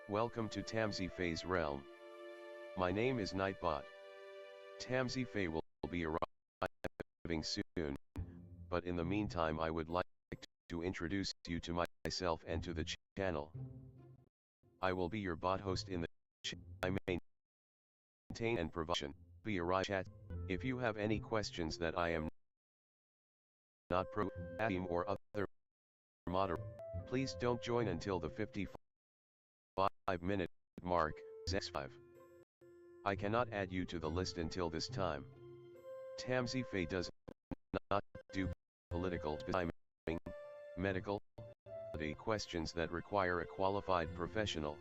Welcome to tamsyfae's realm. My name is Nightbot. Tamsyfae will be arriving soon, but in the meantime I would like to introduce you to myself and to the channel. I will be your bot host in the channel. I maintain and provide be a chat. If you have any questions that I am not team or other moderator, please don't join until the 55-minute mark, X5. I cannot add you to the list until this time. Tamsyfae does not do political, medical, questions that require a qualified professional.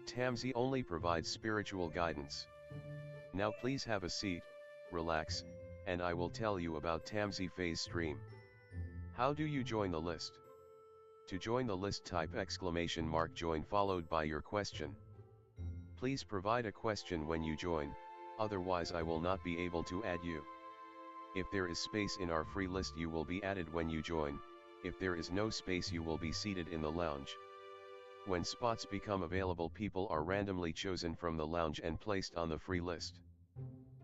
Tamsy only provides spiritual guidance. Now please have a seat, relax, and I will tell you about Tamsyfae's stream. How do you join the list? To join the list, type !join followed by your question. Please provide a question when you join, otherwise I will not be able to add you. If there is space in our free list, you will be added when you join. If there is no space, you will be seated in the lounge. When spots become available, people are randomly chosen from the lounge and placed on the free list.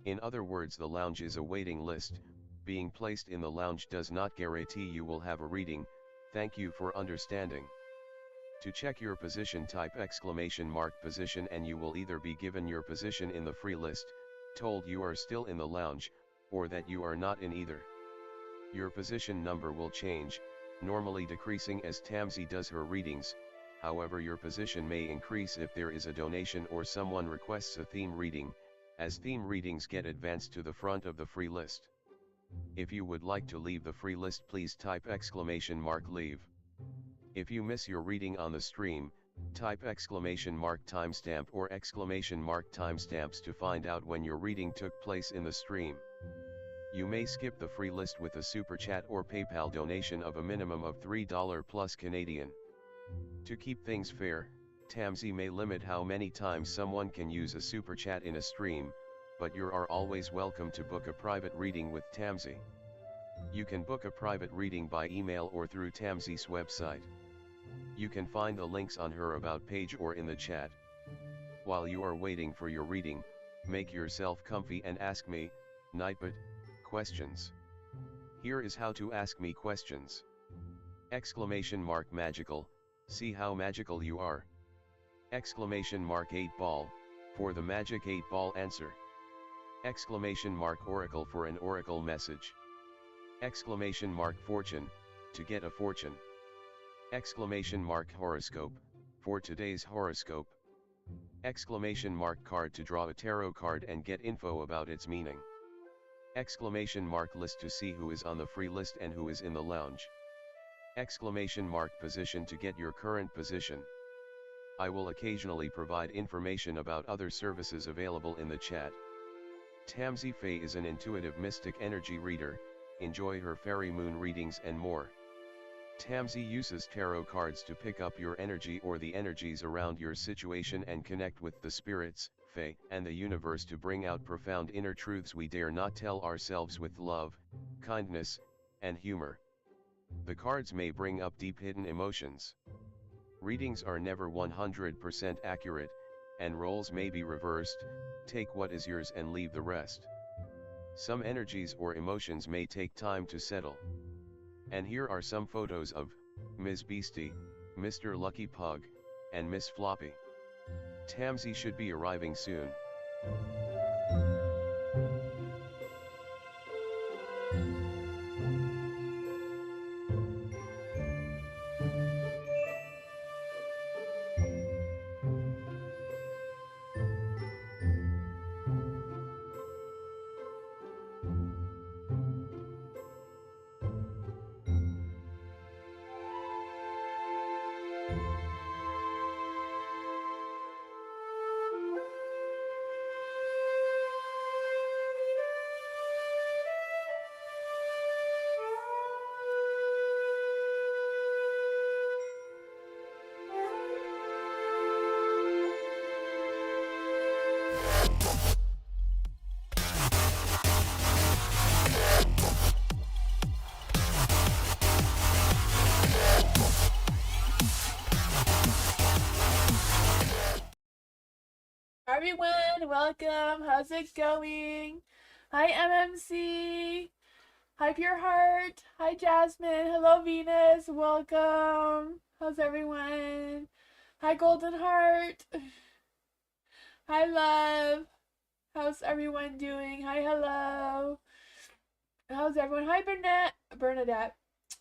In other words, the lounge is a waiting list. Being placed in the lounge does not guarantee you will have a reading. Thank you for understanding. To check your position, type !position and you will either be given your position in the free list, told you are still in the lounge, or that you are not in either. Your position number will change, normally decreasing as Tamsy does her readings. However, your position may increase if there is a donation or someone requests a theme reading, as theme readings get advanced to the front of the free list. If you would like to leave the free list, please type !leave. If you miss your reading on the stream, type !timestamp or !timestamps to find out when your reading took place in the stream. You may skip the free list with a super chat or PayPal donation of a minimum of $3 plus Canadian. To keep things fair, Tamsy may limit how many times someone can use a super chat in a stream, but you are always welcome to book a private reading with Tamsy. You can book a private reading by email or through Tamsy's website. You can find the links on her About page or in the chat. While you are waiting for your reading, make yourself comfy and ask me, Nightbot, questions. Here is how to ask me questions. !magical, see how magical you are. !8 ball, for the magic 8 ball answer. !oracle for an oracle message. !fortune, to get a fortune. !horoscope, for today's horoscope. !card to draw a tarot card and get info about its meaning. !list to see who is on the free list and who is in the lounge. !position to get your current position. I will occasionally provide information about other services available in the chat. Tamsyfae is an intuitive mystic energy reader. Enjoy her fairy moon readings and more. Tamsy uses tarot cards to pick up your energy or the energies around your situation and connect with the spirits, fae, and the universe to bring out profound inner truths we dare not tell ourselves with love, kindness, and humor. The cards may bring up deep hidden emotions. Readings are never 100% accurate, and roles may be reversed. Take what is yours and leave the rest. Some energies or emotions may take time to settle. And here are some photos of Ms. Beastie, Mr. Lucky Pug, and Miss Floppy. Tamsy should be arriving soon. everyone, welcome. How's it going? Hi, MMC. Hi, Pure Heart. Hi, Jasmine. Hello, Venus. Welcome. How's everyone? Hi, Golden Heart. Hi, Love. How's everyone doing? Hi, hello. How's everyone? Hi, Bernadette.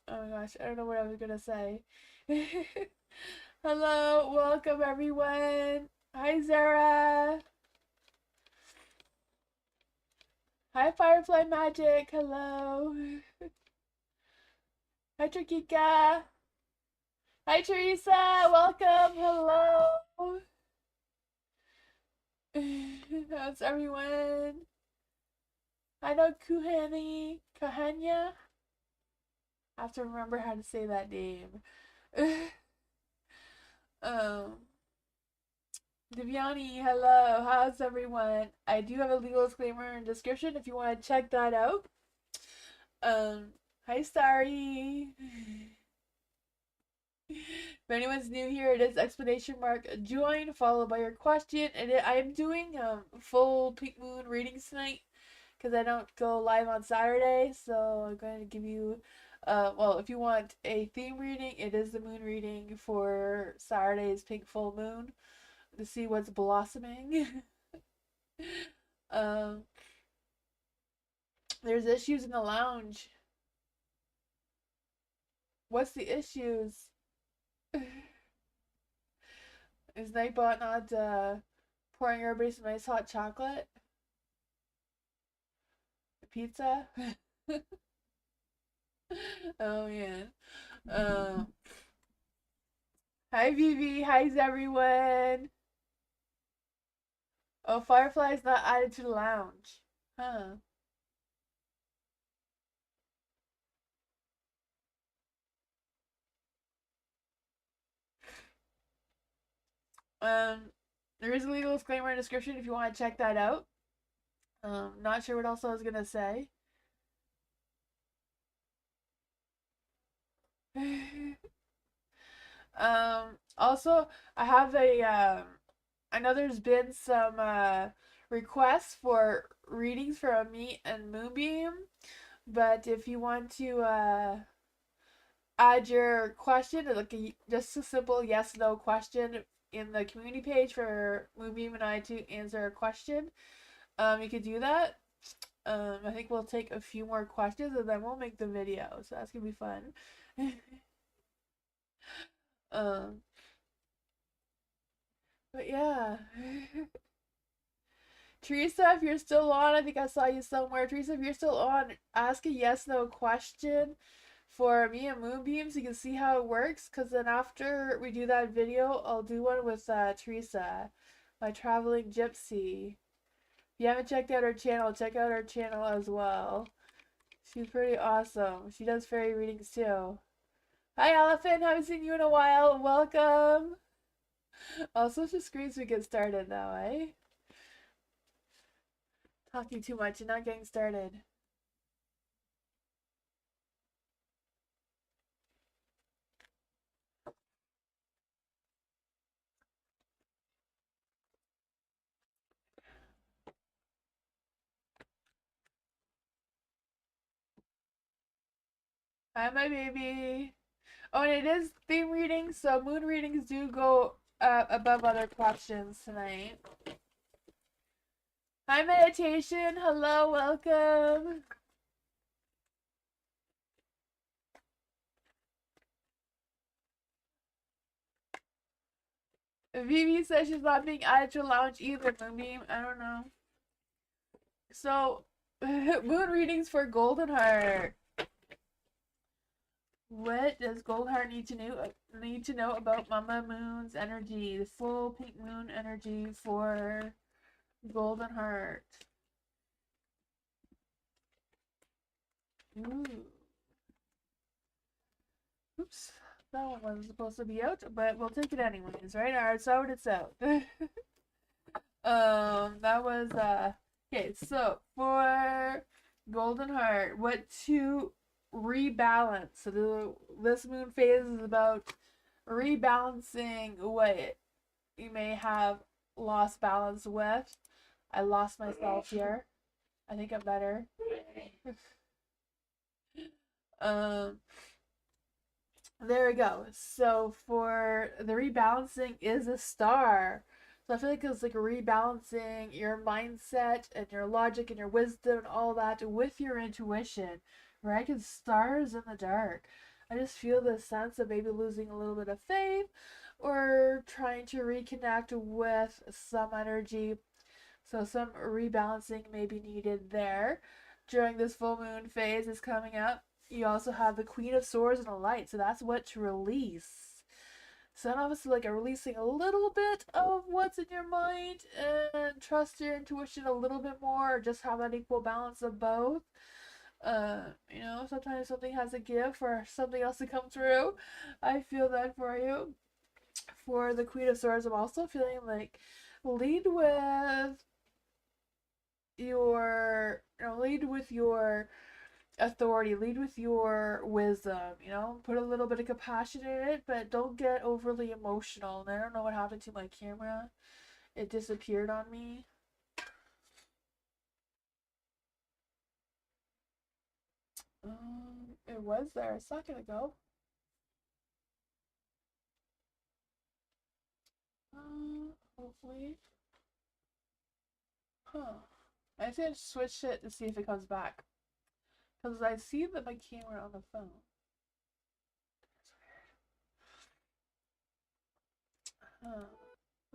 Oh my gosh, I don't know what I was gonna say. Hello, welcome everyone. Hi, Zara. Hi, Firefly Magic. Hello. Hi, Trakika. Hi, Teresa. Welcome. Hello. How's everyone? I know Kuhani. Kahanya. I have to remember how to say that name. um, Devyani, hello. How's everyone? I do have a legal disclaimer in the description if you want to check that out. Hi, Starry. If anyone's new here, it is explanation mark join followed by your question, and I am doing full pink moon readings tonight because I don't go live on Saturday, so I'm going to give you well, if you want a theme reading, it is the moon reading for Saturday's pink full moon to see what's blossoming. um, there's issues in the lounge. What's the issues? Is Nightbot not pouring everybody some nice hot chocolate? Pizza? Oh man. Um, Hi Vivi, how's everyone? Oh, Firefly's not added to the lounge. Huh. Um, there is a legal disclaimer in the description if you want to check that out. Not sure what else I was gonna say. Also, I have I know there's been some requests for readings from me and Moonbeam, but if you want to add your question, like just a simple yes/no question in the community page for Moonbeam and I to answer a question, you could do that. I think we'll take a few more questions and then we'll make the video, so that's gonna be fun. um, but yeah. Teresa, if you're still on, I think I saw you somewhere. Teresa, if you're still on, ask a yes/no question for me and Moonbeam so you can see how it works. Because then after we do that video, I'll do one with Teresa, my traveling gypsy. If you haven't checked out her channel, check out her channel as well. She's pretty awesome. She does fairy readings too. Hi, Elephant. Haven't seen you in a while. Welcome. I'll switch the screens so we get started now, eh? Talking too much and not getting started. Hi, my baby. Oh, and it is theme readings, so moon readings do go above other questions tonight. Hi, meditation. Hello, welcome. Vivi says she's not being added to a lounge either, Moonbeam. I don't know. So, moon readings for Golden Heart. What does Golden Heart need to know about Mama Moon's energy? The full pink moon energy for Golden Heart. Ooh. Oops. That one wasn't supposed to be out, but we'll take it anyways, right? Alright, so it's out. That was okay, so for Golden Heart, what to rebalance. So this moon phase is about rebalancing what you may have lost balance with. I lost myself here. I think I'm better. um, there we go. So for the rebalancing is a star. So I feel like it's like rebalancing your mindset and your logic and your wisdom and all that with your intuition, right? Because stars in the dark. I just feel the sense of maybe losing a little bit of faith or trying to reconnect with some energy. So some rebalancing may be needed there during this full moon phase is coming up. You also have the Queen of Swords and a Light, so that's what to release. So obviously like releasing a little bit of what's in your mind and trust your intuition a little bit more, or just have that equal balance of both. Sometimes something has a gift for something else to come through. I feel that for you. For the Queen of Swords, I'm also feeling like lead with lead with your authority, lead with your wisdom, put a little bit of compassion in it, but don't get overly emotional. And I don't know what happened to my camera. It disappeared on me. It was there a second ago. Hopefully. Huh. I think I switch it to see if it comes back. Because I see that my camera on the phone.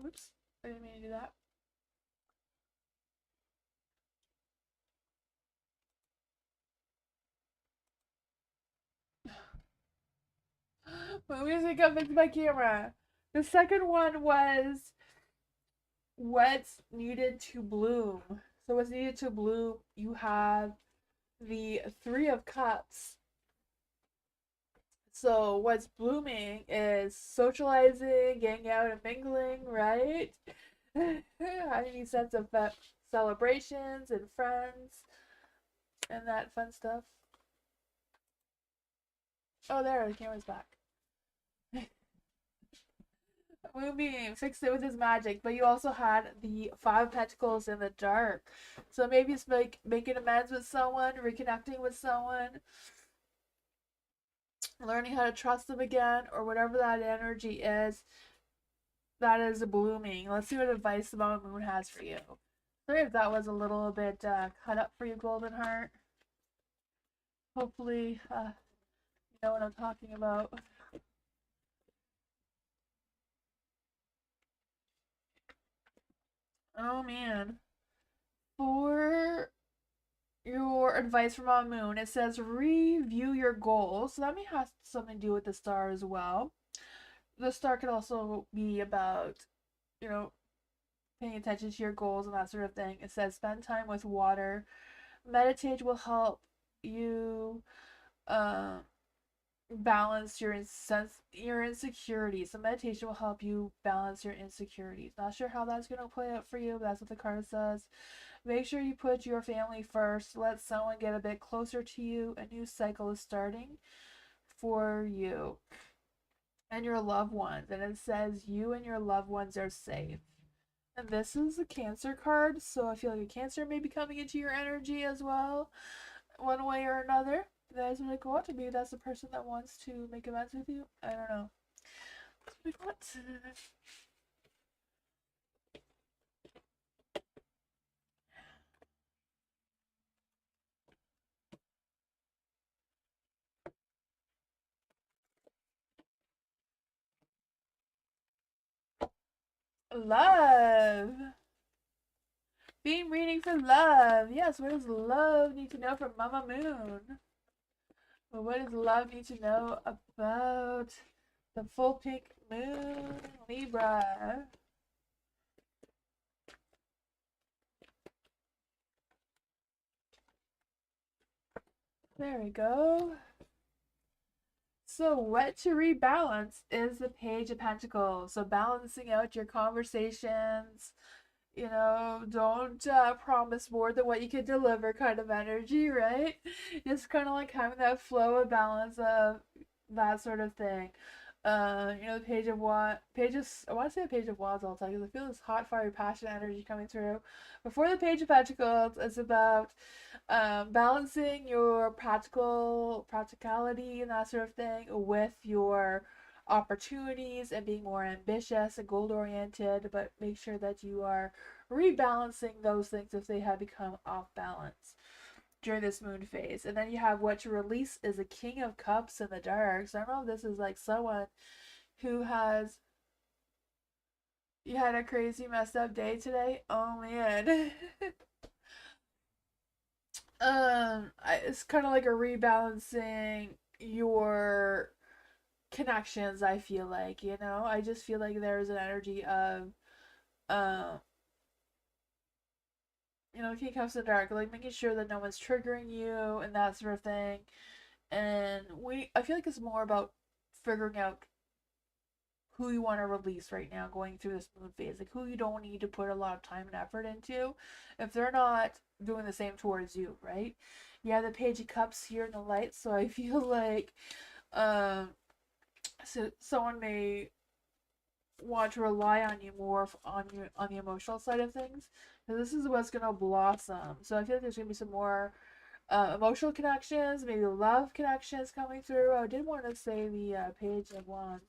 Oops. I didn't mean to do that. When music comes into my camera. The second one was what's needed to bloom. So what's needed to bloom, you have the Three of Cups. So what's blooming is socializing, getting out and mingling, right? Having a sense of celebrations and friends and that fun stuff. Oh, there, the camera's back. Moonbeam fixed it with his magic, but you also had the Five of Pentacles in the dark. So maybe it's like making amends with someone, reconnecting with someone, learning how to trust them again, or whatever that energy is that is blooming. Let's see what advice the Mama Moon has for you. Sorry if that was a little bit cut up for you, Golden Heart. Hopefully, you know what I'm talking about. Oh man. For your advice from Mama Moon, it says review your goals. So that may have something to do with the star as well. The star could also be about, paying attention to your goals and that sort of thing. It says spend time with water. Meditate will help you balance your insecurities. So meditation will help you balance your insecurities. Not sure how that's going to play out for you, but that's what the card says. Make sure you put your family first. Let someone get a bit closer to you. A new cycle is starting for you and your loved ones. And it says you and your loved ones are safe. And this is a Cancer card, so I feel like a Cancer may be coming into your energy as well, one way or another. That is really cool. Maybe that's the person that wants to make amends with you. I don't know. What? Love. Being reading for love. Yes, what does love need to know from Mama Moon? Well, what does love need to know about the full pink moon, Libra? There we go. So what to rebalance is the Page of Pentacles. So balancing out your conversations, don't promise more than what you can deliver kind of energy, right? It's kind of like having that flow of balance of that sort of thing. The page of what pages. I want to say a page of wands all the time because I feel this hot, fiery, passionate energy coming through. Before the page of pentacles, it's about balancing your practicality and that sort of thing with your opportunities and being more ambitious and goal oriented, but make sure that you are rebalancing those things if they have become off balance during this moon phase. And then you have what to release is a King of Cups in the dark. So I don't know if this is like someone who has you had a crazy messed up day today. Oh man. It's kind of like a rebalancing your connections. I feel like, I just feel like there's an energy of um King Cups in the dark, like making sure that no one's triggering you and that sort of thing. And I feel like it's more about figuring out who you want to release right now going through this moon phase, like who you don't need to put a lot of time and effort into if they're not doing the same towards you, right? You have the Page of Cups here in the light, so I feel like um so someone may want to rely on you more on the emotional side of things, because this is what's gonna blossom. So I feel like there's gonna be some more emotional connections, maybe love connections coming through. I did want to say the Page of Wands.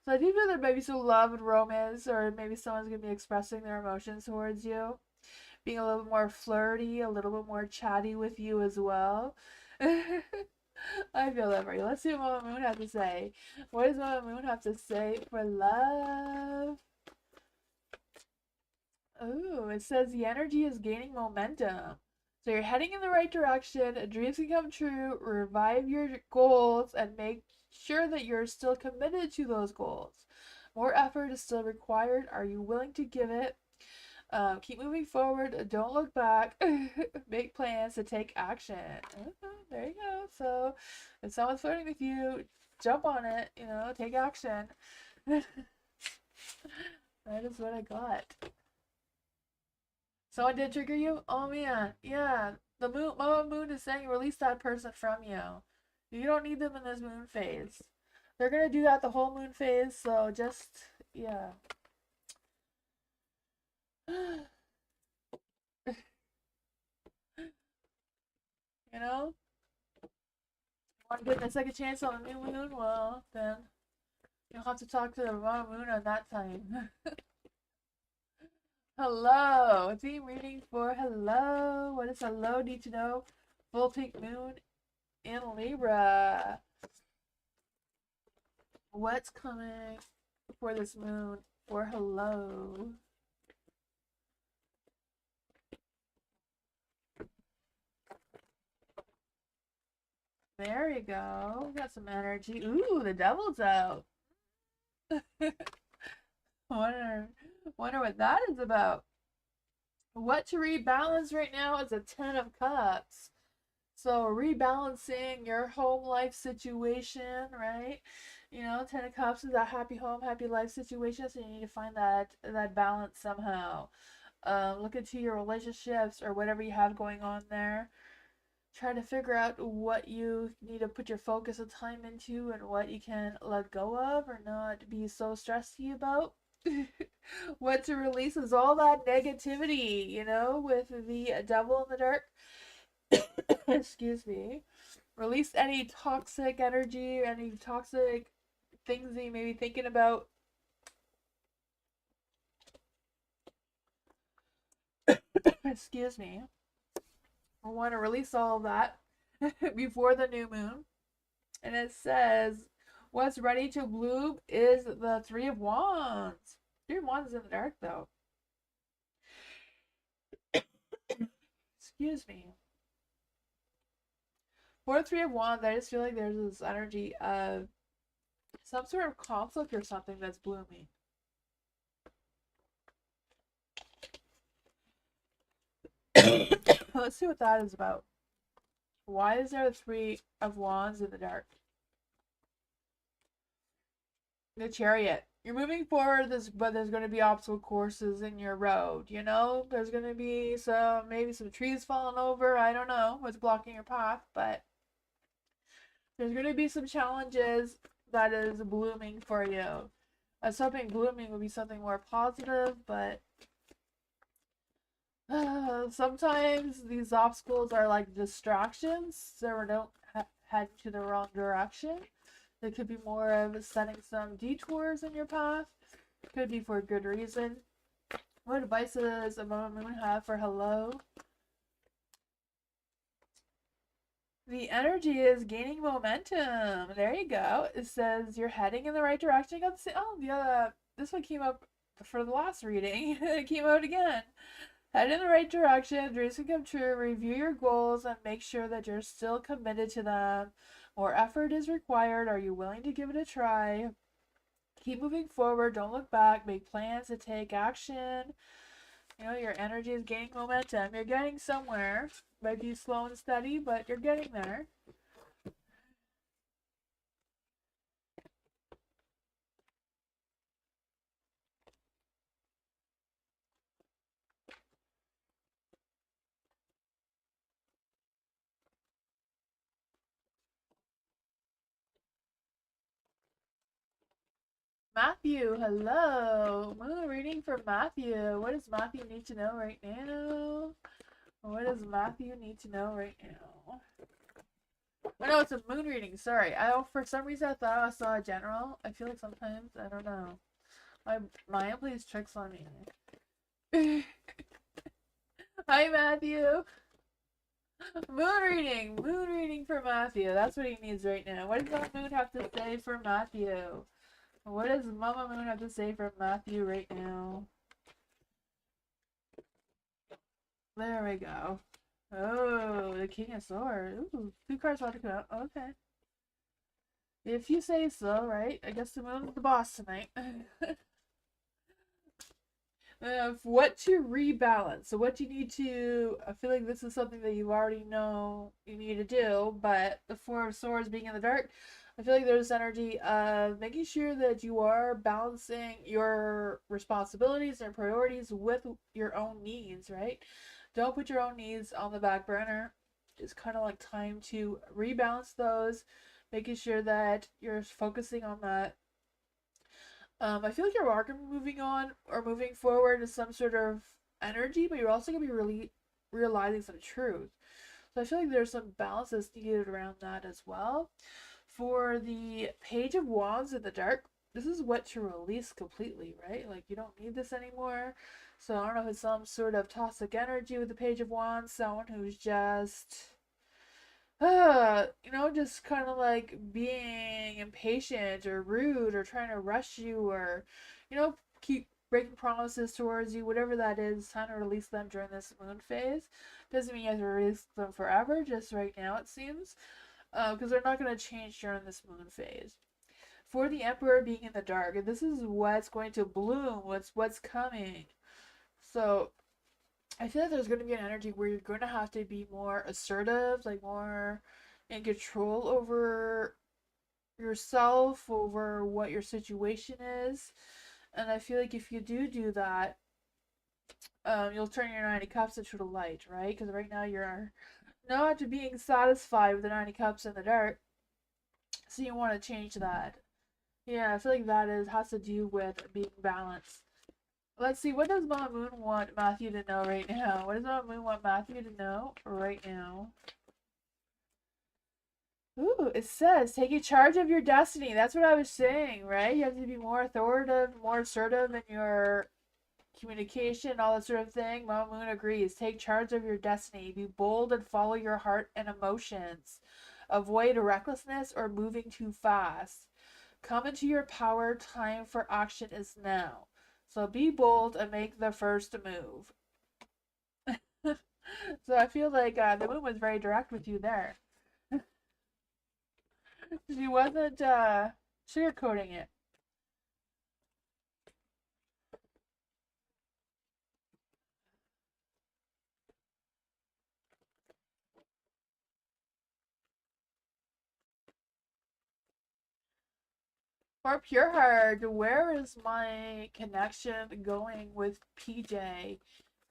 So I do feel there might be some love and romance, or maybe someone's gonna be expressing their emotions towards you, being a little bit more flirty, a little bit more chatty with you as well. I feel that for you. Let's see what Mama Moon has to say. What does Mama Moon have to say for love? Oh, it says the energy is gaining momentum. So you're heading in the right direction. Dreams can come true. Revive your goals and make sure that you're still committed to those goals. More effort is still required. Are you willing to give it? Keep moving forward. Don't look back. Make plans to take action. There you go. So if someone's flirting with you, jump on it. Take action. That is what I got. Someone did trigger you? Oh man, yeah. The Mama Moon is saying release that person from you. You don't need them in this moon phase. They're gonna do that the whole moon phase, so just yeah. You know? Want to give them a second chance on the new moon? Well, then you'll have to talk to the Mama Moon on that time. Hello. Team reading for hello. What does hello need to know? Full pink moon in Libra. What's coming for this moon for hello? There you go. Got some energy. Ooh, the devil's out. wonder what that is about. What to rebalance right now is a Ten of Cups. So rebalancing your home life situation, right? Ten of Cups is a happy home, happy life situation. So you need to find that balance somehow. Look into your relationships or whatever you have going on there. Try to figure out what you need to put your focus and time into and what you can let go of or not be so stressy about. What to release is all that negativity, with the devil in the dark. Excuse me. Release any toxic energy, any toxic things that you may be thinking about. Excuse me. I want to release all of that before the new moon. And it says, what's ready to bloom is the Three of Wands. Three of Wands is in the dark, though. Excuse me. For the Three of Wands, I just feel like there's this energy of some sort of conflict or something that's blooming. Let's see what that is about. Why is there a Three of Wands in the dark? The Chariot. You're moving forward, but there's going to be obstacle courses in your road. There's going to be maybe some trees falling over. I don't know what's blocking your path, but there's going to be some challenges that is blooming for you. I was hoping blooming would be something more positive, but sometimes these obstacles are like distractions, so we don't head to the wrong direction. It could be more of setting some detours in your path. It could be for a good reason. What advice does a Mama Moon have for hello? The energy is gaining momentum. There you go. It says you're heading in the right direction. Oh, this one came up for the last reading. It came out again. Head in the right direction. Dreams can come true. Review your goals and make sure that you're still committed to them. More effort is required. Are you willing to give it a try? Keep moving forward. Don't look back. Make plans to take action. You know, your energy is gaining momentum. You're getting somewhere. Might be slow and steady, but you're getting there. Matthew, hello. Moon reading for Matthew. What does Matthew need to know right now? What does Matthew need to know right now? Oh no, it's a moon reading. Sorry. For some reason I thought I saw a general. I feel like sometimes I don't know. My mind plays tricks on me. Hi Matthew. Moon reading for Matthew. That's what he needs right now. What does Mama Moon have to say for Matthew? What does Mama Moon have to say for Matthew right now? There we go. Oh, the King of Swords. Ooh, 2 cards about to come out. Okay. If you say so, right? I guess the moon's the boss tonight. What to rebalance. So what you need to, I feel like this is something that you already know you need to do, but the Four of Swords being in the dark, I feel like there's energy of making sure that you are balancing your responsibilities and priorities with your own needs, right? Don't put your own needs on the back burner. It's kind of like time to rebalance those, making sure that you're focusing on that. I feel like you're are moving on or moving forward to some sort of energy, but you're also gonna be really realizing some truth. So I feel like there's some balance that's needed around that as well. For the Page of Wands in the dark, this is what to release completely, right? Like you don't need this anymore. So I don't know if it's some sort of toxic energy with the Page of Wands, someone who's just just kind of like being impatient or rude or trying to rush you or, keep breaking promises towards you, whatever that is, trying to release them during this moon phase. Doesn't mean you have to release them forever, just right now it seems, because they're not going to change during this moon phase. For the Emperor being in the dark, and this is what's going to bloom, what's coming. So I feel like there's going to be an energy where you're going to have to be more assertive, like more in control over yourself, over what your situation is. And I feel like if you do that, you'll turn your 90 cups into the light, right? Because right now you're not being satisfied with the 90 cups in the dark, so you want to change that. Yeah, I feel like that has to do with being balanced. Let's see, what does Mama Moon want Matthew to know right now? What does Mama Moon want Matthew to know right now? Ooh, it says taking charge of your destiny. That's what I was saying, right? You have to be more authoritative, more assertive in your communication, all that sort of thing. Mama Moon agrees. Take charge of your destiny. Be bold and follow your heart and emotions. Avoid recklessness or moving too fast. Come into your power. Time for action is now. So be bold and make the first move. So I feel like the moon was very direct with you there. She wasn't sugarcoating it. For Pure Heart, where is my connection going with PJ?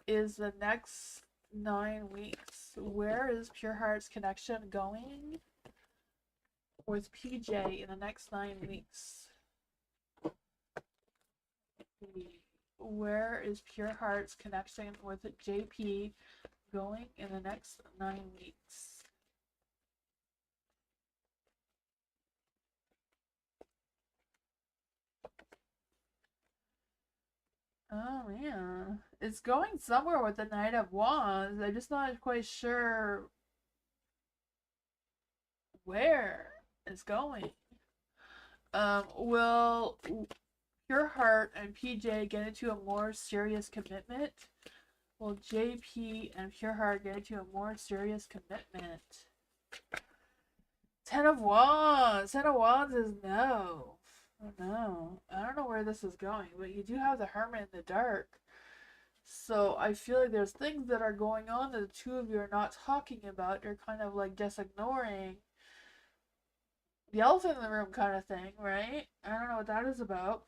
Is the next 9 weeks. Where is Pure Heart's connection going? with PJ in the next 9 weeks? Where is Pure Heart's connection with JP going in the next 9 weeks? Oh man, it's going somewhere with the Knight of Wands. I'm just not quite sure where it's going. Will Pure Heart and PJ get into a more serious commitment? Will JP and Pure Heart get into a more serious commitment? Ten of Wands. Ten of Wands is no. Oh no. I don't know where this is going, but you do have the Hermit in the dark. So I feel like there's things that are going on that the two of you are not talking about. You're kind of like just ignoring the elephant in the room kind of thing, right? I don't know what that is about.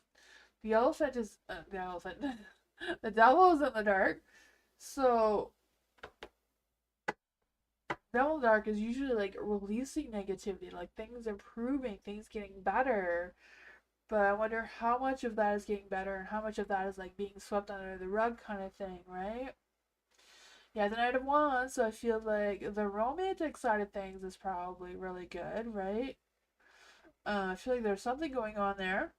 The elephant is the elephant. The devil is in the dark. So devil in the dark is usually like releasing negativity, like things improving, things getting better. But I wonder how much of that is getting better and how much of that is like being swept under the rug kind of thing, right? Yeah, the Knight of Wands, so I feel like the romantic side of things is probably really good, right? I feel like there's something going on there.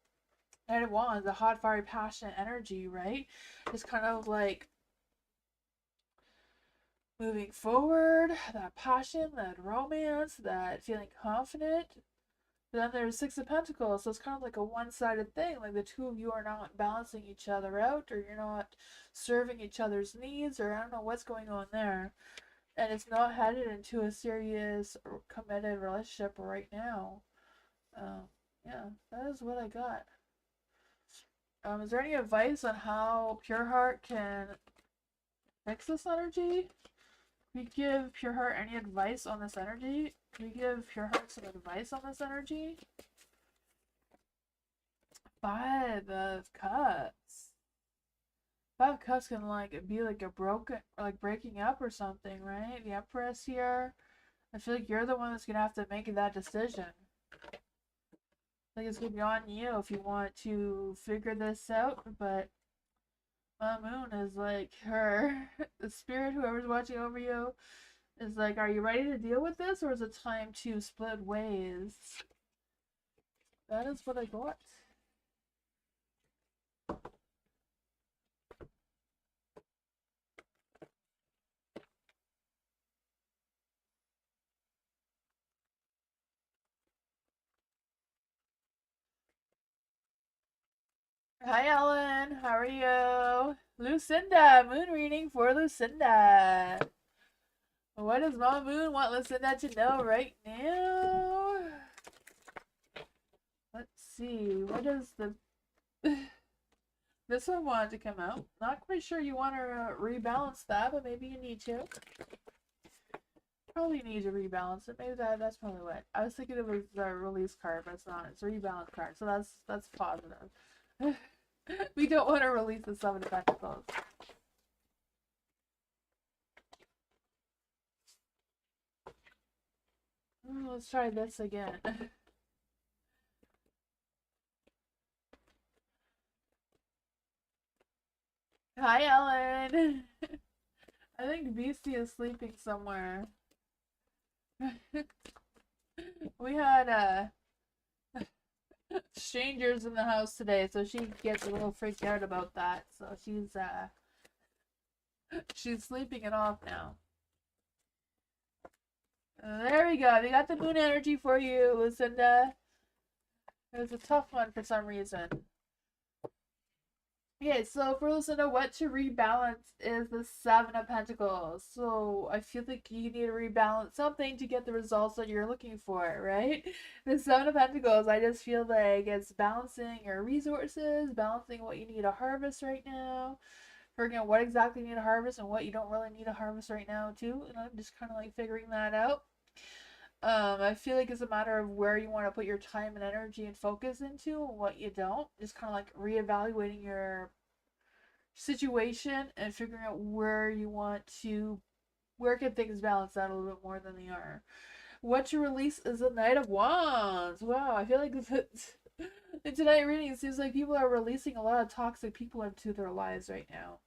Knight of Wands, the hot, fiery, passionate energy, right? Just kind of like moving forward, that passion, that romance, that feeling confident. But then there's Six of Pentacles, so it's kind of like a one-sided thing. Like the two of you are not balancing each other out, or you're not serving each other's needs, or I don't know what's going on there. And it's not headed into a serious, committed relationship right now. Yeah, that is what I got. Is there any advice on how Pure Heart can fix this energy? Can we give Pure Heart any advice on this energy? Can we give Pure Heart some advice on this energy? Five of Cups. Five of Cups can like be like a broken, or like breaking up or something, right? The Empress here. I feel like you're the one that's gonna have to make that decision. I think it's gonna be on you if you want to figure this out, but Moon is like her, the spirit, whoever's watching over you, is like, are you ready to deal with this, or is it time to split ways? That is what I got. Hi, Ellen. How are you? Lucinda. Moon reading for Lucinda. What does Mama Moon want Lucinda to know right now? Let's see. What does the... This one wanted to come out. Not quite sure you want to rebalance that, but maybe you need to. Probably need to rebalance it. Maybe that's probably what. I was thinking it was a release card, but it's not. It's a rebalance card, so that's positive. We don't want to release the Seven of Pentacles. Let's try this again. Hi, Ellen. I think Beastie is sleeping somewhere. We had strangers in the house today, so she gets a little freaked out about that. So she's sleeping it off now. There we go. We got the moon energy for you, Lucinda. It was a tough one for some reason. Okay, so for Lucinda, what to rebalance is the Seven of Pentacles. So I feel like you need to rebalance something to get the results that you're looking for, right? The Seven of Pentacles, I just feel like it's balancing your resources, balancing what you need to harvest right now, figuring out what exactly you need to harvest and what you don't really need to harvest right now too. And I'm just kind of like figuring that out. I feel like it's a matter of where you want to put your time and energy and focus into and what you don't. Just kind of like reevaluating your situation and figuring out where you want to, where can things balance out a little bit more than they are. What to release is the Knight of Wands. Wow, I feel like in tonight reading, it seems like people are releasing a lot of toxic people into their lives right now.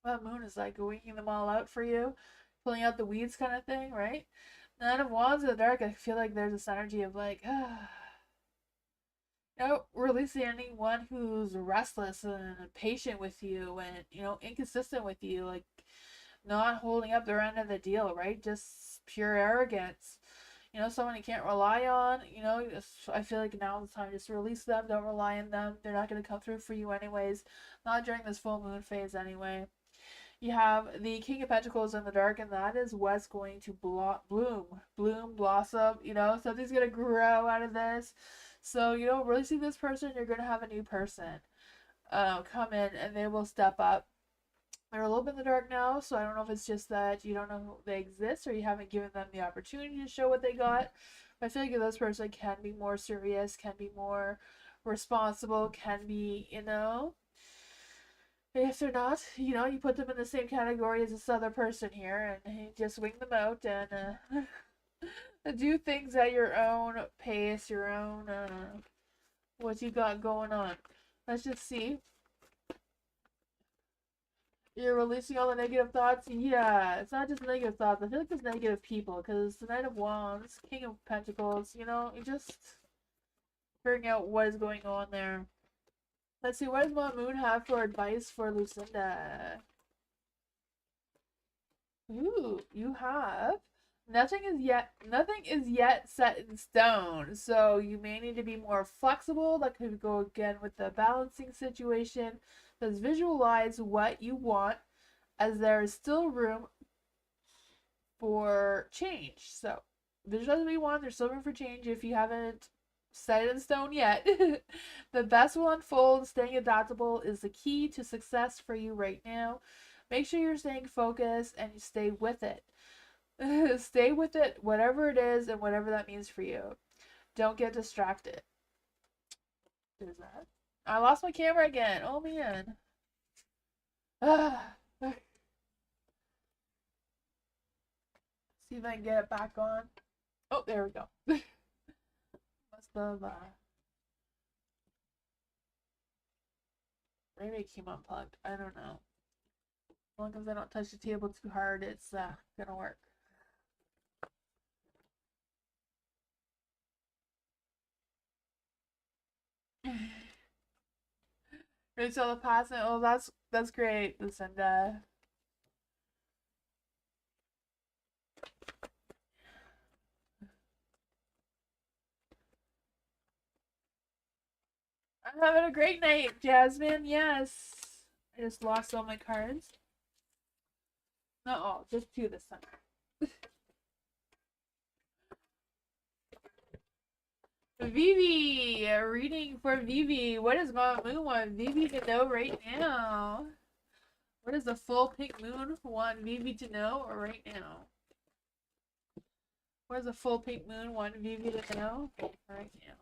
That moon is like weeding them all out for you, pulling out the weeds kind of thing, right? Nine of Wands in the dark, I feel like there's this energy of like, releasing anyone who's restless and impatient with you and, inconsistent with you, like not holding up their end of the deal, right? Just pure arrogance. Someone you can't rely on, I feel like now is the time just release them. Don't rely on them. They're not going to come through for you anyways. Not during this full moon phase anyway. You have the King of Pentacles in the dark, and that is what's going to bloom, blossom. Something's going to grow out of this. So, releasing this person, you're going to have a new person come in, and they will step up. They're a little bit in the dark now, so I don't know if it's just that you don't know they exist or you haven't given them the opportunity to show what they got. But I feel like this person can be more serious, can be more responsible, can be, if they're not, you put them in the same category as this other person here and you just wing them out and do things at your own pace, your own, what you got going on. Let's just see. You're releasing all the negative thoughts? Yeah, it's not just negative thoughts. I feel like there's negative people because the Knight of Wands, King of Pentacles, you just figuring out what is going on there. Let's see, what does my moon have for advice for Lucinda? Ooh, you have nothing is yet set in stone. So you may need to be more flexible. That could go again with the balancing situation. Let's visualize what you want as there is still room for change. So visualize what you want. There's still room for change if you haven't set it in stone yet. The best will unfold. Staying adaptable is the key to success for you right now. Make sure you're staying focused and you stay with it. Stay with it, whatever it is and whatever that means for you. Don't get distracted. There's that. I lost my camera again. Oh man. See if I can get it back on. Oh, there we go. Must have maybe it came unplugged. I don't know. As long as I don't touch the table too hard, it's gonna work. Really saw the passing. Oh, that's great, Lucinda. I'm having a great night, Jasmine. Yes. I just lost all my cards. Not all, just two this time. Vivi, a reading for Vivi. What does my moon want Vivi to know right now? What does the full pink moon want Vivi to know right now? What does the full pink moon want Vivi to know right now?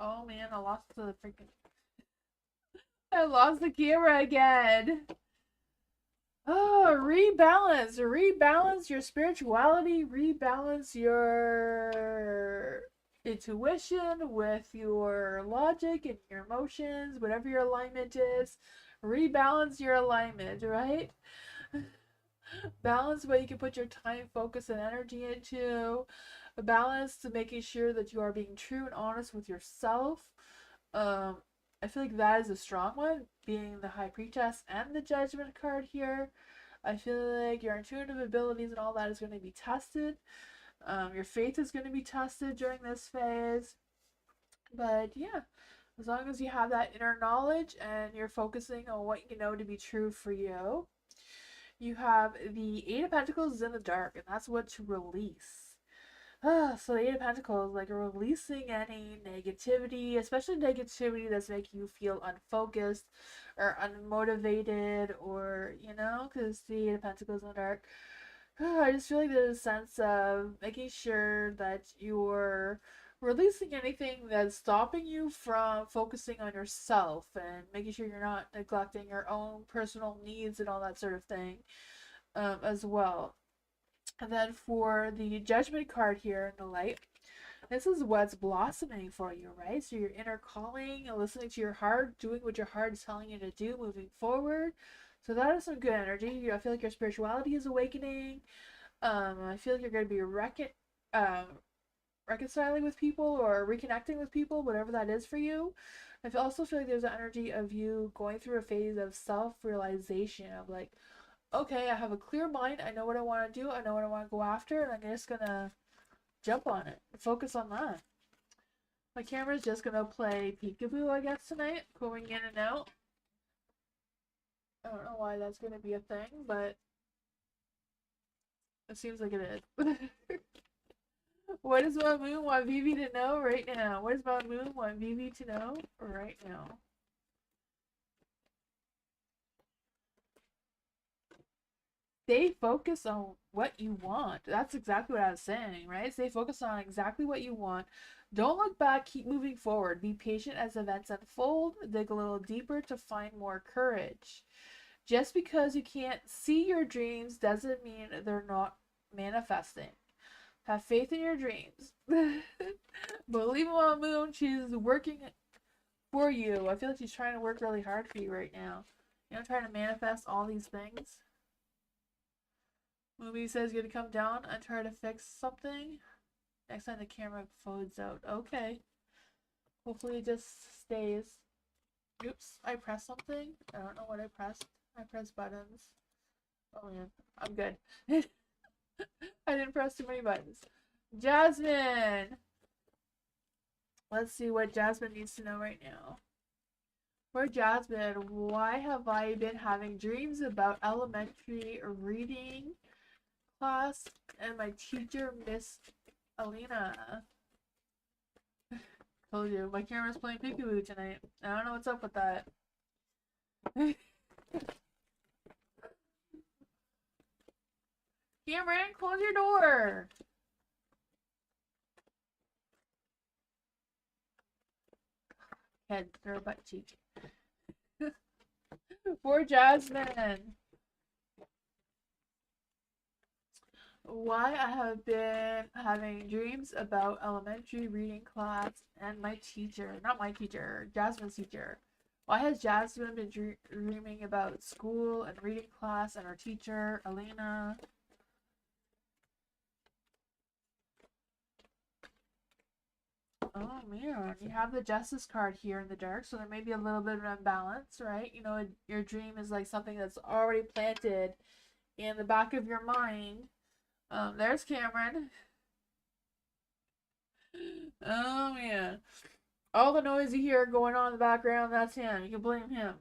Oh man, I lost the freaking. I lost the camera again. Oh, rebalance your spirituality, rebalance your intuition with your logic and your emotions, whatever your alignment is. Rebalance your alignment, right? Balance what you can put your time, focus, and energy into. A balance to making sure that you are being true and honest with yourself. I feel like that is a strong one, being the High Priestess and the Judgment card here. I feel like your intuitive abilities and all that is going to be tested. Your faith is going to be tested during this phase. But yeah, as long as you have that inner knowledge and you're focusing on what you know to be true for you. You have the Eight of Pentacles in the dark, and that's what to release. So the Eight of Pentacles, like releasing any negativity, especially negativity that's making you feel unfocused or unmotivated, or because the Eight of Pentacles in the dark. I just feel like there's a sense of making sure that you're releasing anything that's stopping you from focusing on yourself and making sure you're not neglecting your own personal needs and all that sort of thing, as well. And then for the Judgment card here in the light, this is what's blossoming for you, right? So your inner calling and listening to your heart, doing what your heart is telling you to do, moving forward. So that is some good energy. I feel like your spirituality is awakening. I feel like you're going to be reconciling with people or reconnecting with people, whatever that is for you. I also feel like there's an energy of you going through a phase of self-realization of like, okay, I have a clear mind. I know what I want to do. I know what I want to go after, and I'm just gonna jump on it. Focus on that. My camera's just gonna play peekaboo, I guess, tonight, going in and out. I don't know why that's gonna be a thing, but it seems like it is. What does my moon want Vivi to know right now? What does my moon want Vivi to know right now? Stay focused on what you want. That's exactly what I was saying, right? Stay focused on exactly what you want. Don't look back, keep moving forward. Be patient as events unfold. Dig a little deeper to find more courage. Just because you can't see your dreams doesn't mean they're not manifesting. Have faith in your dreams. Believe in my moon, she's working for you. I feel like she's trying to work really hard for you right now. You know, trying to manifest all these things. Movie says you're gonna come down and try to fix something. Next time the camera folds out. Okay. Hopefully it just stays. Oops, I pressed something. I don't know what I pressed. I pressed buttons. Oh man, I'm good. I didn't press too many buttons. Jasmine! Let's see what Jasmine needs to know right now. For Jasmine, why have I been having dreams about elementary reading class and my teacher, Miss Alina? Told you, my camera's playing peekaboo tonight. I don't know what's up with that. Cameron, close your door! Head, throw butt cheek. For Jasmine, why I have been having dreams about elementary reading class and my teacher, not my teacher, Jasmine's teacher. Why has Jasmine been dreaming about school and reading class and her teacher, Elena? Oh man, you have the Justice card here in the dark, so there may be a little bit of imbalance, right? You know, your dream is like something that's already planted in the back of your mind. There's Cameron. Oh man. All the noise you hear going on in the background, that's him. You can blame him.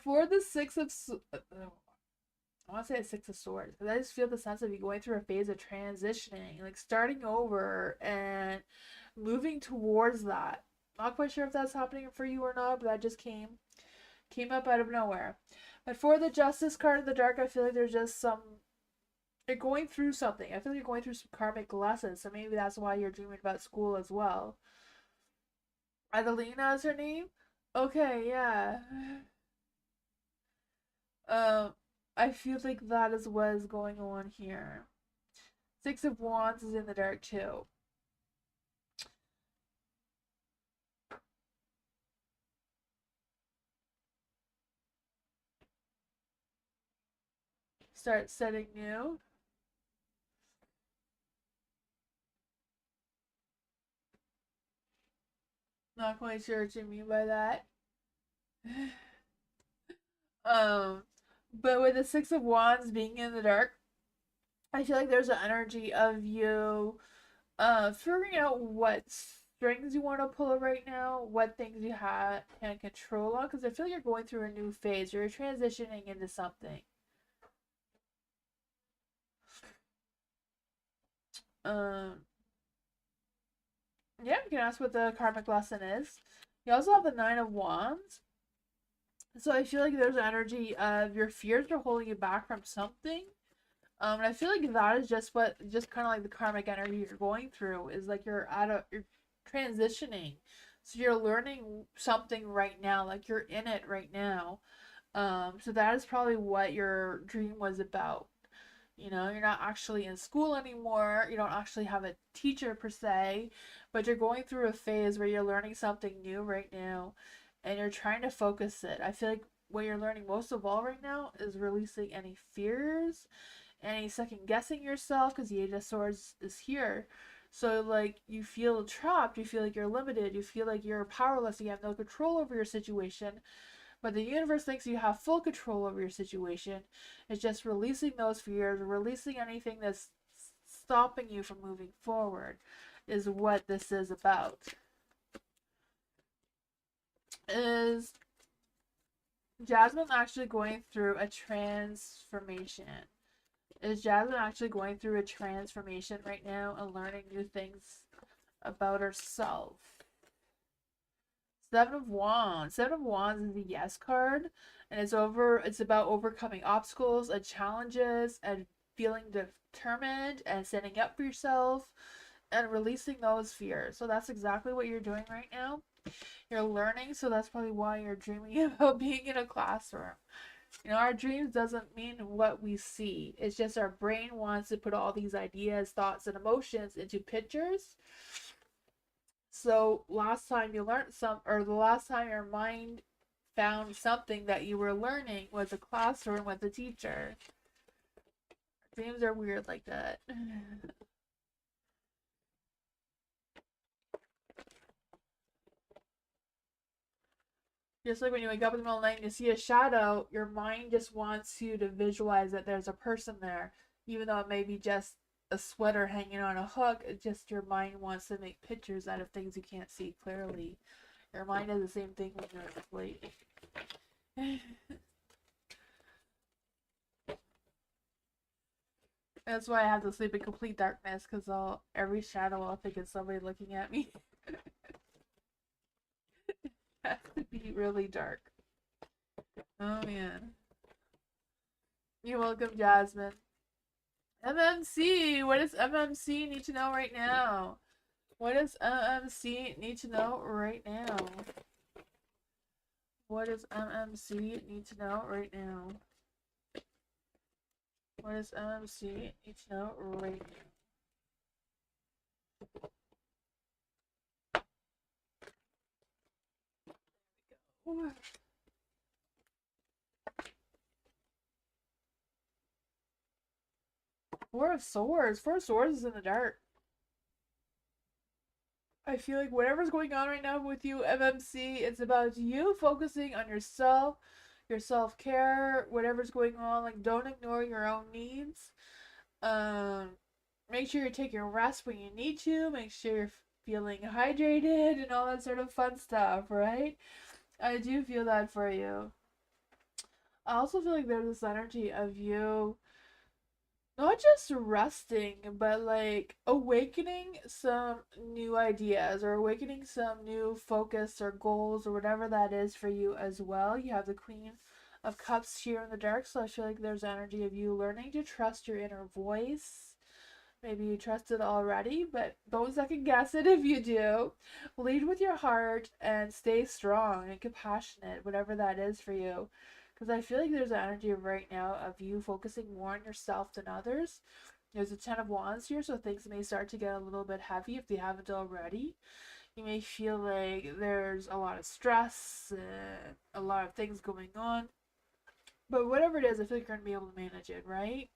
For the I want to say a Six of Swords, because I just feel the sense of you going through a phase of transitioning, like starting over and moving towards that. Not quite sure if that's happening for you or not, but that just came up out of nowhere. But for the Justice card in the dark, I feel like there's just you're going through something. I feel like you're going through some karmic lessons, so maybe that's why you're dreaming about school as well. Adelina is her name? Okay, yeah. Um, I feel like that is what is going on here. Six of Wands is in the dark too. Start setting new. Not quite sure what you mean by that. But with the Six of Wands being in the dark, I feel like there's an energy of you figuring out what strings you want to pull right now, what things you can control on, because I feel like you're going through a new phase. You're transitioning into something. Um, yeah, you can ask what the karmic lesson is. You also have the Nine of Wands. So I feel like there's an energy of your fears are holding you back from something. And I feel like that is just kind of like the karmic energy you're going through is like you're transitioning. So you're learning something right now, like you're in it right now. So that is probably what your dream was about. You know, you're not actually in school anymore. You don't actually have a teacher per se, but you're going through a phase where you're learning something new right now and you're trying to focus it. I feel like what you're learning most of all right now is releasing any fears, any second guessing yourself, because the Eight of Swords is here. So, like, you feel trapped, you feel like you're limited, you feel like you're powerless, you have no control over your situation, but the universe thinks you have full control over your situation. It's just releasing those fears, releasing anything that's stopping you from moving forward, is what this is about. Is Jasmine actually going through a transformation? Is Jasmine actually going through a transformation right now and learning new things about herself? Seven of Wands. Seven of Wands is the yes card, and it's about overcoming obstacles and challenges and feeling determined and standing up for yourself and releasing those fears. So that's exactly what you're doing right now. You're learning, so that's probably why you're dreaming about being in a classroom. You know, our dreams doesn't mean what we see. It's just our brain wants to put all these ideas, thoughts, and emotions into pictures. So last time you learned or the last time your mind found something that you were learning was a classroom with a teacher. Dreams are weird like that. Just like when you wake up in the middle of the night and you see a shadow, your mind just wants you to visualize that there's a person there, even though it may be just a sweater hanging on a hook. It just your mind wants to make pictures out of things you can't see clearly. Your mind does the same thing when you're asleep. That's why I have to sleep in complete darkness, because every shadow I'll think it's somebody looking at me. It has to be really dark. Oh man. You're welcome, Jasmine. MMC! What does MMC need to know right now? What does MMC need to know right now? What does MMC need to know right now? What does MMC need to know right now? Four of Swords. Four of Swords is in the dark. I feel like whatever's going on right now with you, MMC, it's about you focusing on yourself, your self-care, whatever's going on. Like, don't ignore your own needs. Make sure you're taking rest when you need to. Make sure you're feeling hydrated and all that sort of fun stuff, right? I do feel that for you. I also feel like there's this energy of you not just resting, but like awakening some new ideas or awakening some new focus or goals or whatever that is for you as well. You have the Queen of Cups here in the dark, so I feel like there's energy of you learning to trust your inner voice. Maybe you trust it already, but don't second guess it if you do. Lead with your heart and stay strong and compassionate, whatever that is for you. Because I feel like there's an energy right now of you focusing more on yourself than others. There's a Ten of Wands here, so things may start to get a little bit heavy if they haven't already. You may feel like there's a lot of stress, a lot of things going on. But whatever it is, I feel like you're going to be able to manage it, right?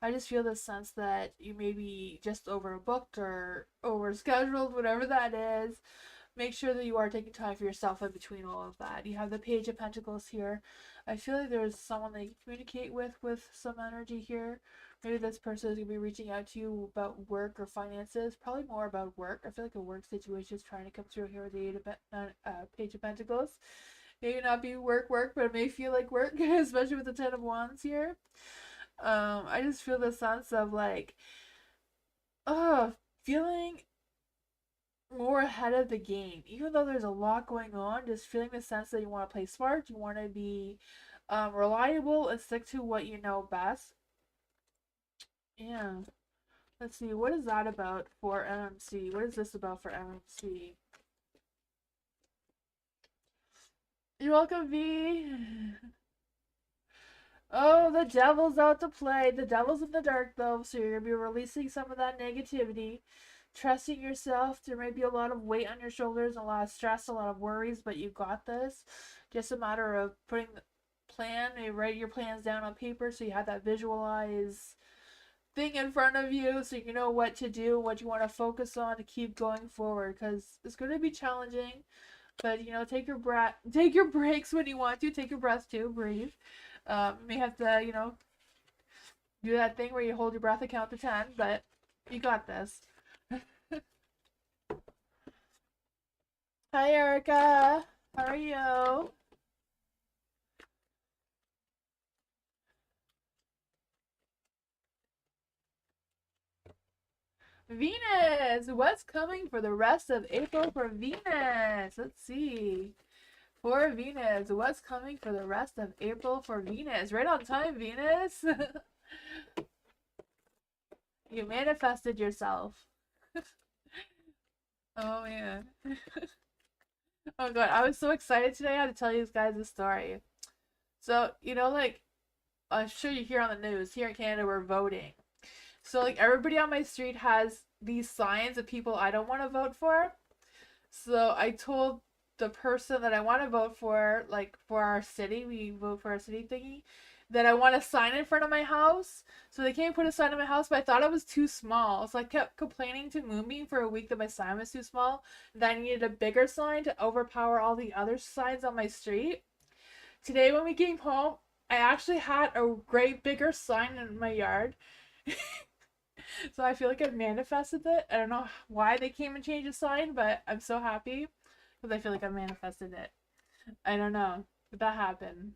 I just feel this sense that you may be just overbooked or overscheduled, whatever that is. Make sure that you are taking time for yourself in between all of that. You have the Page of Pentacles here. I feel like there's someone that you communicate with some energy here. Maybe this person is going to be reaching out to you about work or finances. Probably more about work. I feel like a work situation is trying to come through here with the Page of Pentacles. Maybe not be work, but it may feel like work, especially with the Ten of Wands here. I just feel the sense of like, feeling more ahead of the game. Even though there's a lot going on, just feeling the sense that you want to play smart, you want to be reliable and stick to what you know best. Yeah. Let's see, what is that about for MMC? What is this about for MMC? You're welcome, V. Oh, the devil's out to play. The devil's in the dark, though, so you're going to be releasing some of that negativity. Trusting yourself. There may be a lot of weight on your shoulders, a lot of stress, a lot of worries, but you got this. Just a matter of putting the plan, maybe write your plans down on paper so you have that visualize thing in front of you so you know what to do, what you want to focus on to keep going forward, because it's going to be challenging. But take your breath, take your breaks when you want to, take your breath too, breathe. You may have to, do that thing where you hold your breath and count to 10, but you got this. Hi, Erica. How are you? Venus! What's coming for the rest of April for Venus? Let's see. For Venus, what's coming for the rest of April for Venus? Right on time, Venus. You manifested yourself. Oh man. Oh god, I was so excited today. I had to tell you guys a story. So, like, I'm sure you hear on the news, here in Canada, we're voting. So, like, everybody on my street has these signs of people I don't want to vote for. So, I told the person that I want to vote for, like, for our city, we vote for our city thingy, that I want a sign in front of my house. So, they came and put a sign in my house, but I thought it was too small. So, I kept complaining to Moonbeam for a week that my sign was too small, that I needed a bigger sign to overpower all the other signs on my street. Today, when we came home, I actually had a great bigger sign in my yard. So I feel like I manifested it. I don't know why they came and changed the sign, but I'm so happy because I feel like I manifested it. I don't know, but that happened.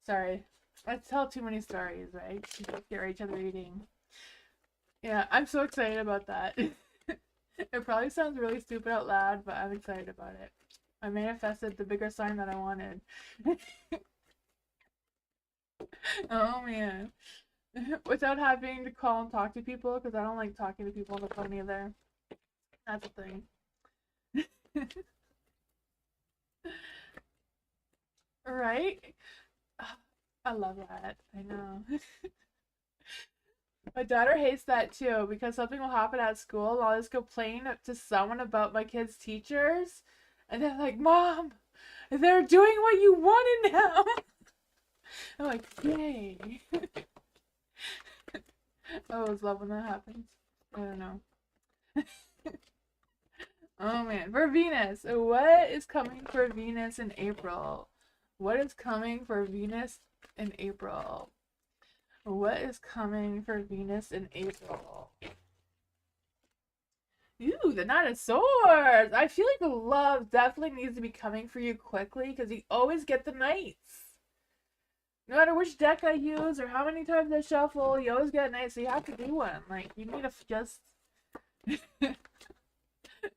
Sorry. I tell too many stories, right? Get right to the reading. Yeah, I'm so excited about that. It probably sounds really stupid out loud, but I'm excited about it. I manifested the bigger sign that I wanted. Oh man. Without having to call and talk to people, because I don't like talking to people on the phone either. That's the thing. Right? I love that. I know. My daughter hates that too because something will happen at school and I'll just complain to someone about my kids' teachers. And they're like, Mom, they're doing what you wanted now. I'm like, yay. I always love when that happens. I don't know. Oh man, for Venus, what is coming for Venus in April? What is coming for Venus in April? What is coming for Venus in April? Ooh, the Knight of Swords! I feel like the love definitely needs to be coming for you quickly because you always get the Knights. No matter which deck I use or how many times I shuffle, you always get a Knight, so you have to do one. Like, you need to just... The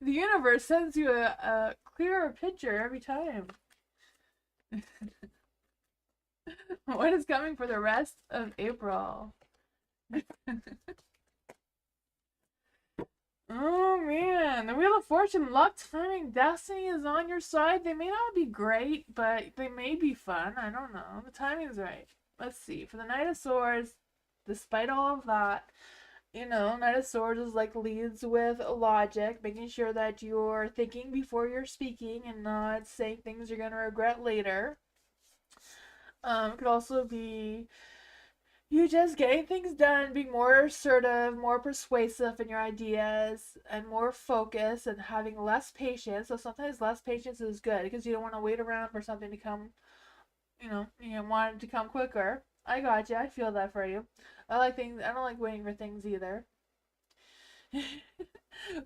universe sends you a clearer picture every time. What is coming for the rest of April? Oh man, the Wheel of Fortune, luck, timing, destiny is on your side. They may not be great, but they may be fun. I don't know. The timing's right. Let's see. For the Knight of Swords, despite all of that, Knight of Swords is like leads with logic, making sure that you're thinking before you're speaking and not saying things you're gonna regret later. It could also be you just getting things done, being more assertive, more persuasive in your ideas, and more focused, and having less patience. So sometimes less patience is good because you don't want to wait around for something to come. You want it to come quicker. I got you. I feel that for you. I like things. I don't like waiting for things either.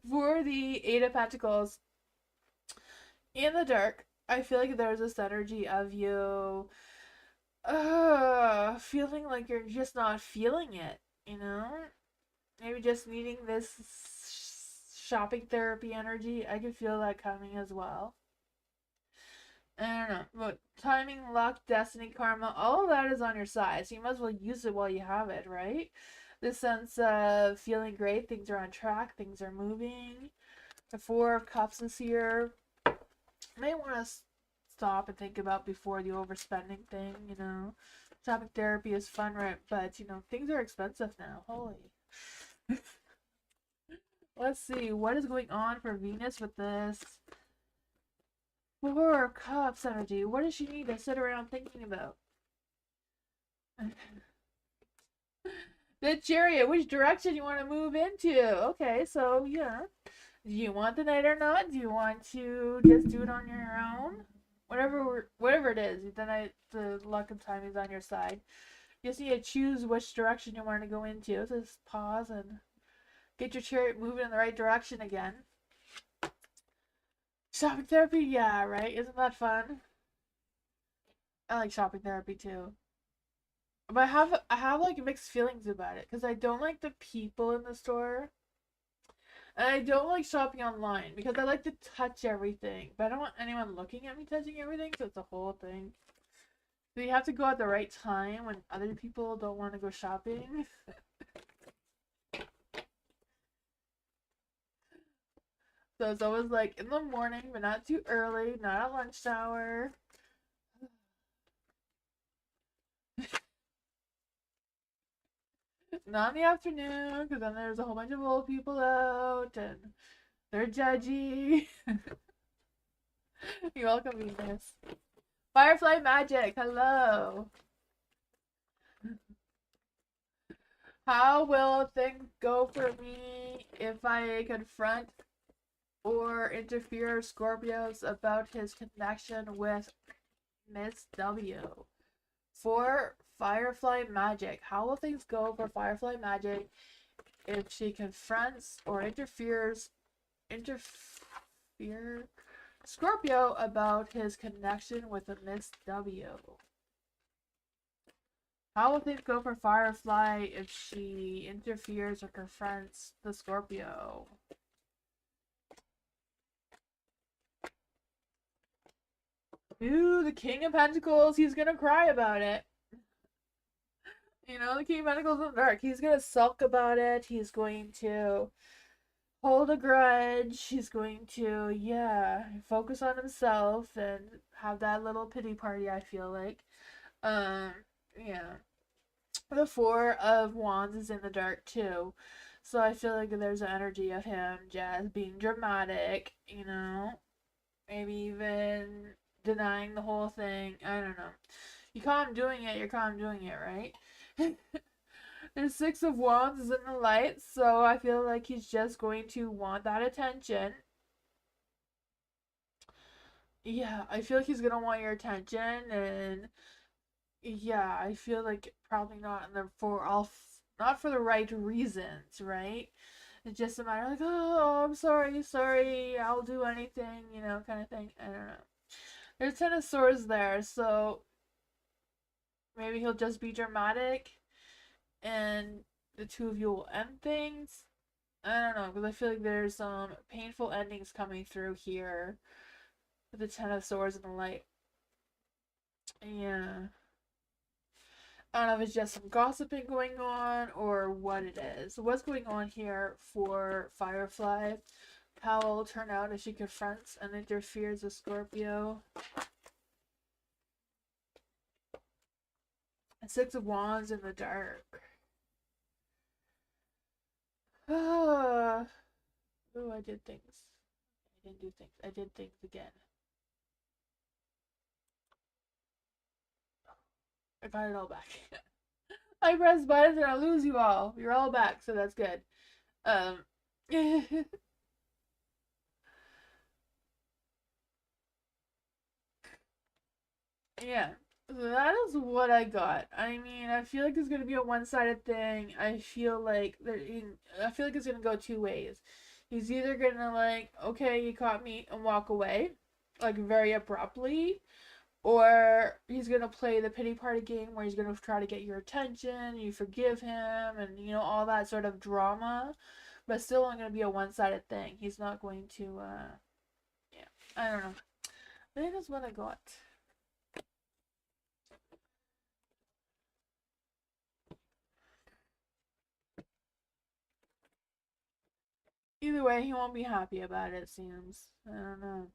For the Eight of Pentacles, in the dark, I feel like there's this energy of you feeling like you're just not feeling it, Maybe just needing this shopping therapy energy. I can feel that coming as well. I don't know, but timing, luck, destiny, karma, all of that is on your side, so you might as well use it while you have it, right? This sense of feeling great, things are on track, things are moving. The Four of Cups is here. You may want to stop and think about before the overspending thing, Shopping therapy is fun, right? But, you know, things are expensive now. Holy. Let's see. What is going on for Venus with this? Four of Cups energy. What does she need to sit around thinking about? The Chariot. Which direction you want to move into? Okay, so, yeah. Do you want the night or not? Do you want to just do it on your own? Whatever it is, the luck and time is on your side. You just need to choose which direction you want to go into. Just pause and get your chariot moving in the right direction again. Shopping therapy, yeah, right? Isn't that fun? I like shopping therapy too. But I have like mixed feelings about it because I don't like the people in the store. And I don't like shopping online because I like to touch everything. But I don't want anyone looking at me touching everything, so it's a whole thing. So you have to go at the right time when other people don't want to go shopping. So it's always like in the morning, but not too early, not at lunch hour. Not in the afternoon, because then there's a whole bunch of old people out and they're judgy. You're welcome, Venus. Firefly Magic, hello. How will things go for me if I confront or interfere Scorpios about his connection with Miss W? For Firefly Magic, how will things go for Firefly Magic if she confronts or interfere Scorpio about his connection with a Miss W? How will things go for Firefly if she interferes or confronts the Scorpio? Ooh, the King of Pentacles, he's gonna cry about it. You know, the King of Pentacles in the dark. He's gonna sulk about it. He's going to hold a grudge. He's going to, yeah, focus on himself and have that little pity party, I feel like. Yeah. The Four of Wands is in the dark too. So I feel like there's an energy of him just being dramatic, you know? Maybe even denying the whole thing. I don't know. You caught him doing it, you're caught him doing it, right? There's Six of Wands is in the light, so I feel like he's just going to want that attention. Yeah, I feel like he's gonna want your attention, and yeah, I feel like probably not in the for all not for the right reasons, right? It's just a matter like, oh, I'm sorry, I'll do anything, you know, kind of thing. I don't know. There's Ten of Swords there, so maybe he'll just be dramatic and the two of you will end things. I don't know, because I feel like there's some painful endings coming through here with the Ten of Swords and the light. Yeah. I don't know if it's just some gossiping going on or what it is. What's going on here for Firefly? How it will turn out if she confronts and interferes with Scorpio. Six of Wands in the dark. Oh, I did things. I didn't do things. I did things again. I got it all back. I pressed buttons and I lose you all. You're all back, so that's good. Yeah. So that is what I got. I mean, I feel like it's gonna be a one-sided thing. I feel like it's gonna go two ways. He's either gonna like, okay, you caught me, and walk away, like very abruptly, or he's gonna play the pity party game where he's gonna try to get your attention, you forgive him, and you know all that sort of drama, but still only gonna be a one-sided thing. He's not going to, yeah, I don't know. That is what I got. Either way, he won't be happy about it, it seems. I don't know.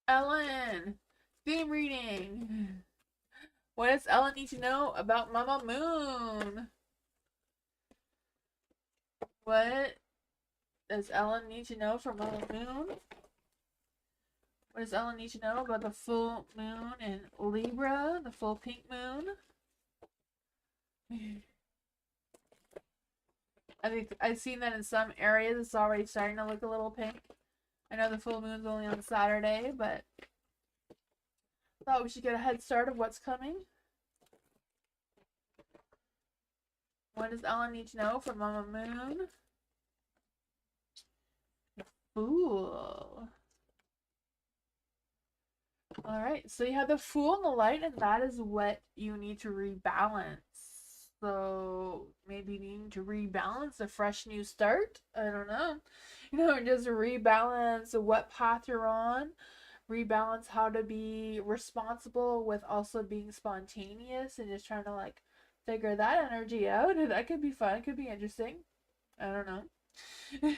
Ellen, theme reading. What does Ellen need to know about Mama Moon? What does Ellen need to know from Mama Moon? What does Ellen need to know about the full moon in Libra, the full pink moon? I think I've seen that in some areas it's already starting to look a little pink. I know the full moon's only on Saturday, but thought we should get a head start of what's coming. What does Ellen need to know from Mama Moon? Fool. Alright, so you have the Fool and the Light, and that is what you need to rebalance. So maybe needing to rebalance a fresh new start. I don't know. Just rebalance what path you're on. Rebalance how to be responsible with also being spontaneous and just trying to like figure that energy out. That could be fun. It could be interesting. I don't know.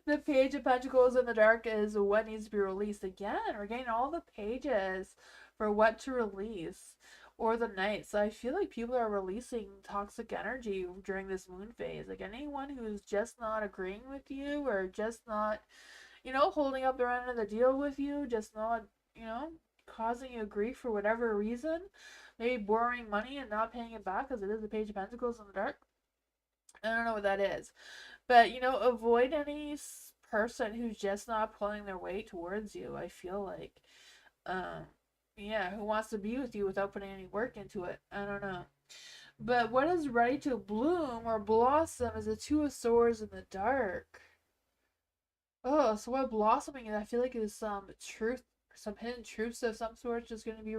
The Page of Pentacles in the Dark is what needs to be released. Again, we're getting all the pages for what to release. Or the Knight. So I feel like people are releasing toxic energy during this moon phase. Like anyone who's just not agreeing with you or just not, holding up their end of the deal with you, just not, causing you grief for whatever reason. Maybe borrowing money and not paying it back because it is the Page of Pentacles in the Dark. I don't know what that is. But, avoid any person who's just not pulling their weight towards you, I feel like. Who wants to be with you without putting any work into it? I don't know. But what is ready to bloom or blossom is the Two of Swords in the Dark. Oh, so what blossoming is, I feel like, is some truth, some hidden truths of some sort just going to be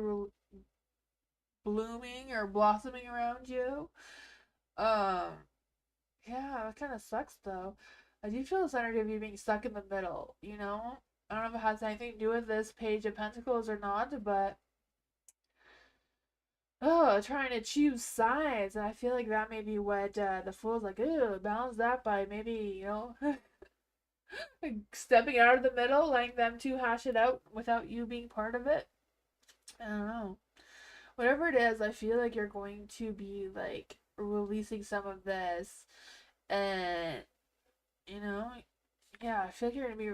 blooming or blossoming around you. Yeah, it kind of sucks though. I do feel this energy of you being stuck in the middle, I don't know if it has anything to do with this Page of Pentacles or not, but trying to choose sides. And I feel like that may be what the Fool's like, balance that by maybe, stepping out of the middle, letting them two hash it out without you being part of it. I don't know. Whatever it is, I feel like you're going to be like releasing some of this and I feel like you're gonna be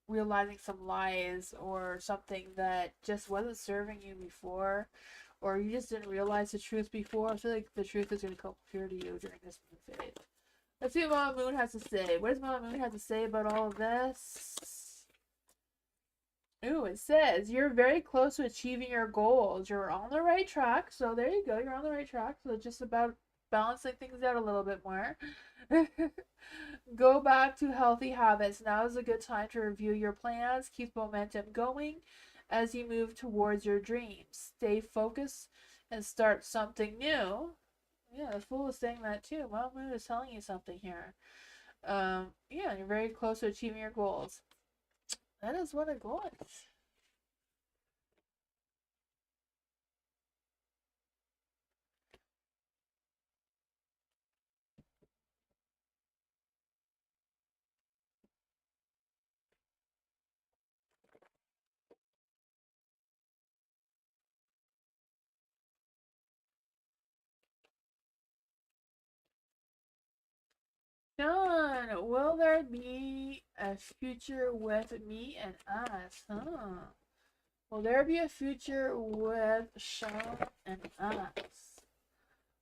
realizing some lies or something that just wasn't serving you before, or you just didn't realize the truth before. I feel like the truth is gonna come clear to you during this moon phase. Let's see what Mama Moon has to say. What does Mama Moon have to say about all of this? Ooh, it says you're very close to achieving your goals. You're on the right track. So there you go. You're on the right track. So it's just about balancing things out a little bit more. Go back to healthy habits. Now is a good time to review your plans. Keep momentum going as you move towards your dreams. Stay focused and start something new. Yeah, the Fool is saying that too. Mama Moon is telling you something here. You're very close to achieving your goals. That is what it got. John, will there be a future with me and us? Huh? Will there be a future with Sean and us?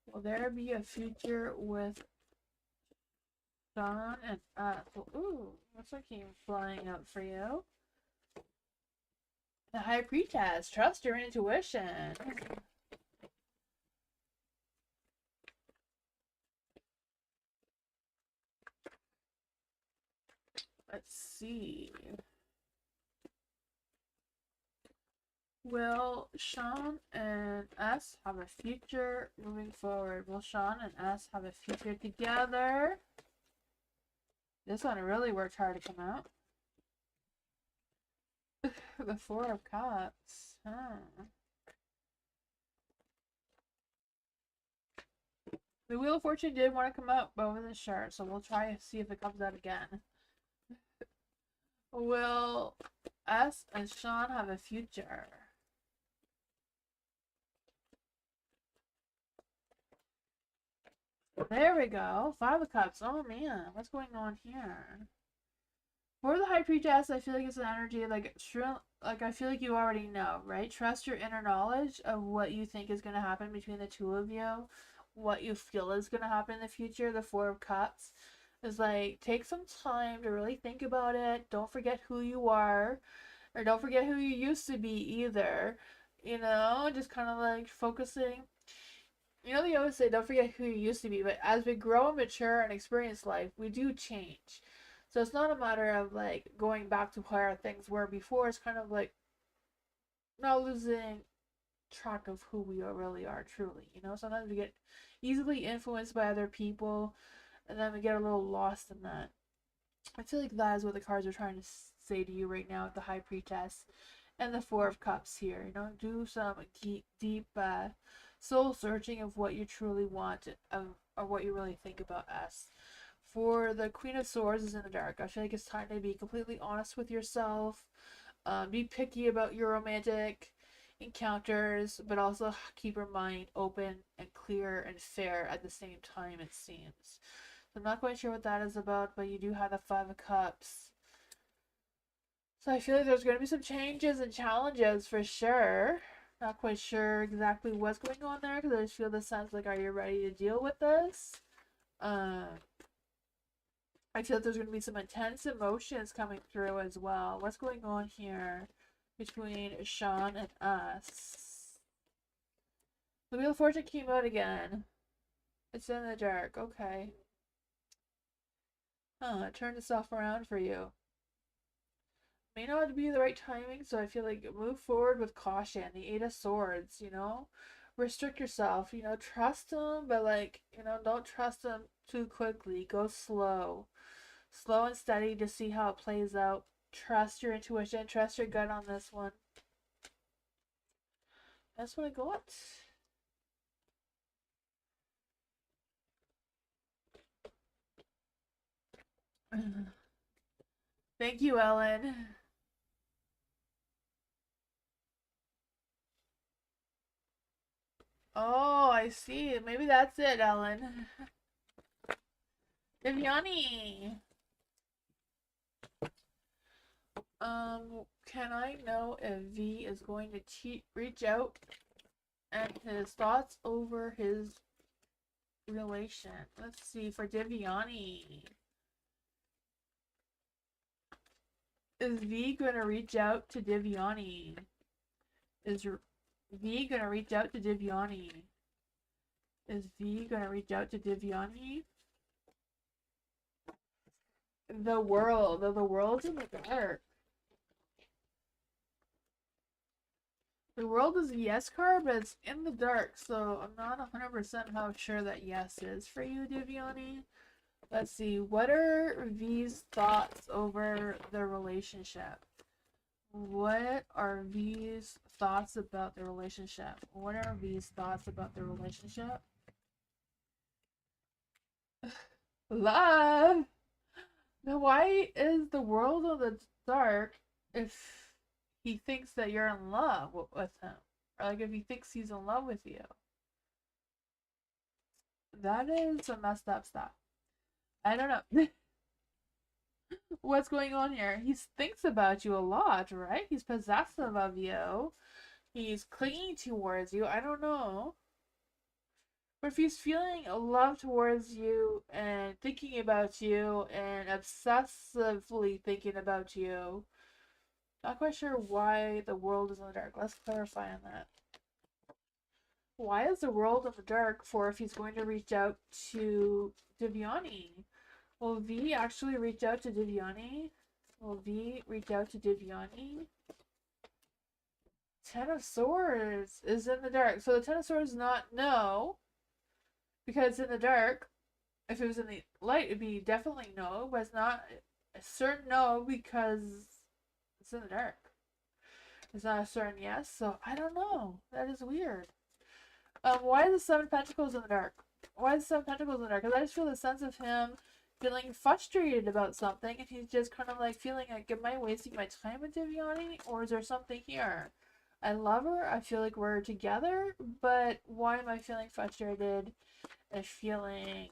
Will there be a future with Sean and us? Well, ooh, looks like he flying out for you. The High Priestess, trust your intuition. Let's see. Will Sean and us have a future moving forward? Will Sean and us have a future together? This one really worked hard to come out. The Four of Cups. Huh. The Wheel of Fortune did want to come out, but wasn't sure, so we'll try to see if it comes out again. Will us and Sean have a future? There we go. Five of Cups. Oh man, what's going on here? For the High Priestess, I feel like it's an energy like I feel like you already know, right? Trust your inner knowledge of what you think is going to happen between the two of you, what you feel is going to happen in the future. The Four of Cups is like take some time to really think about it. Don't forget who you are, or don't forget who you used to be either. You know, just kind of like focusing. You know, they always say don't forget who you used to be, but as we grow and mature and experience life, we do change. So it's not a matter of like going back to where things were before. It's kind of like not losing track of who we really are truly. You know, sometimes we get easily influenced by other people, and then we get a little lost in that. I feel like that is what the cards are trying to say to you right now with the High Priestess and the Four of Cups here. You know, do some deep soul searching of what you truly want, or what you really think about us. For the Queen of Swords is in the dark. I feel like it's time to be completely honest with yourself. Be picky about your romantic encounters, but also keep your mind open and clear and fair at the same time, it seems. So I'm not quite sure what that is about, but you do have the Five of Cups. So I feel like there's going to be some changes and challenges for sure. Not quite sure exactly what's going on there, because I just feel the sense like, are you ready to deal with this? I feel like there's going to be some intense emotions coming through as well. What's going on here between Sean and us? The Wheel of Fortune came out again. It's in the dark. Okay. It turned itself around for you. May not be the right timing, so I feel like move forward with caution. The Eight of Swords, you know? Restrict yourself, you know? Trust them, but like, you know, don't trust them too quickly. Go slow. Slow and steady to see how it plays out. Trust your intuition. Trust your gut on this one. That's what I got. Thank you, Ellen. Oh, I see. Maybe that's it, Ellen. Viviani. Can I know if V is going to reach out and his thoughts over his relation? Let's see, for Viviani. Is V gonna reach out to Viviani? Is V gonna reach out to Viviani? Is V gonna reach out to Viviani? The world's in the dark. The world is a yes card, but it's in the dark, so I'm not 100% how sure that yes is for you, Viviani. Let's see, what are V's thoughts over the relationship? What are V's thoughts about the relationship? What are V's thoughts about the relationship? Love! Now, why is the world in the dark if he thinks that you're in love with him? Or like if he thinks he's in love with you? That is a messed up stuff. I don't know. What's going on here? He thinks about you a lot, right? He's possessive of you. He's clinging towards you. I don't know. But if he's feeling love towards you and thinking about you and obsessively thinking about you, not quite sure why the world is in the dark. Let's clarify on that. Why is the world in the dark for if he's going to reach out to Viviani? Will V actually reach out to Viviani? Will V reach out to Viviani? Ten of Swords is in the dark. So the Ten of Swords is not no. Because it's in the dark. If it was in the light, it'd be definitely no. But it's not a certain no because it's in the dark. It's not a certain yes. So I don't know. That is weird. Why is the Seven of Pentacles in the dark? Why is the Seven of Pentacles in the dark? Because I just feel the sense of him feeling frustrated about something, and he's just kind of like feeling like, am I wasting my time with Viviani, or is there something here? I love her, I feel like we're together, but why am I feeling frustrated and feeling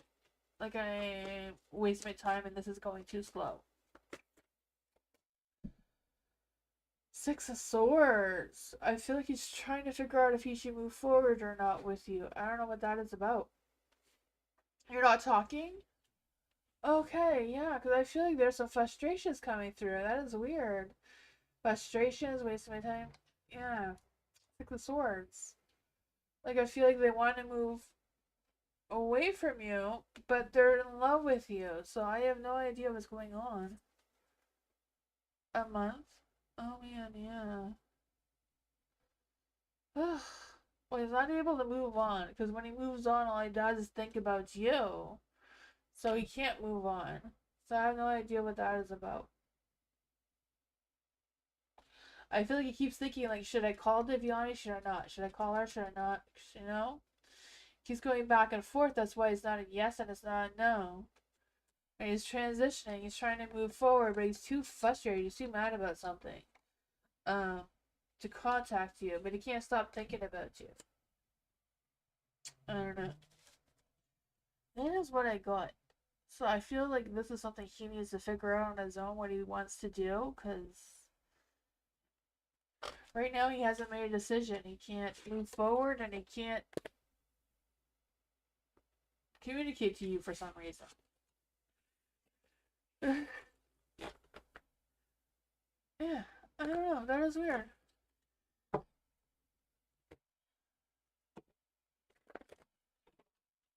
like I waste my time and this is going too slow? Six of Swords. I feel like he's trying to figure out if he should move forward or not with you. I don't know what that is about. You're not talking? Okay, yeah, because I feel like there's some frustrations coming through. That is weird. Frustrations, wasting my time. Yeah. Six of Swords. Like, I feel like they want to move away from you, but they're in love with you, so I have no idea what's going on. A month? Oh man, yeah. Ugh. Well, he's not able to move on, because when he moves on, all he does is think about you. So he can't move on. So I have no idea what that is about. I feel like he keeps thinking, like, should I call Deviani? Should I not? Should I call her? Should I not? You know? He's going back and forth. That's why it's not a yes and it's not a no. And he's transitioning. He's trying to move forward, but he's too frustrated. He's too mad about something. To contact you, but he can't stop thinking about you. I don't know. That is what I got. So I feel like this is something he needs to figure out on his own what he wants to do, because right now he hasn't made a decision. He can't move forward and he can't communicate to you for some reason. Yeah, I don't know. That is weird.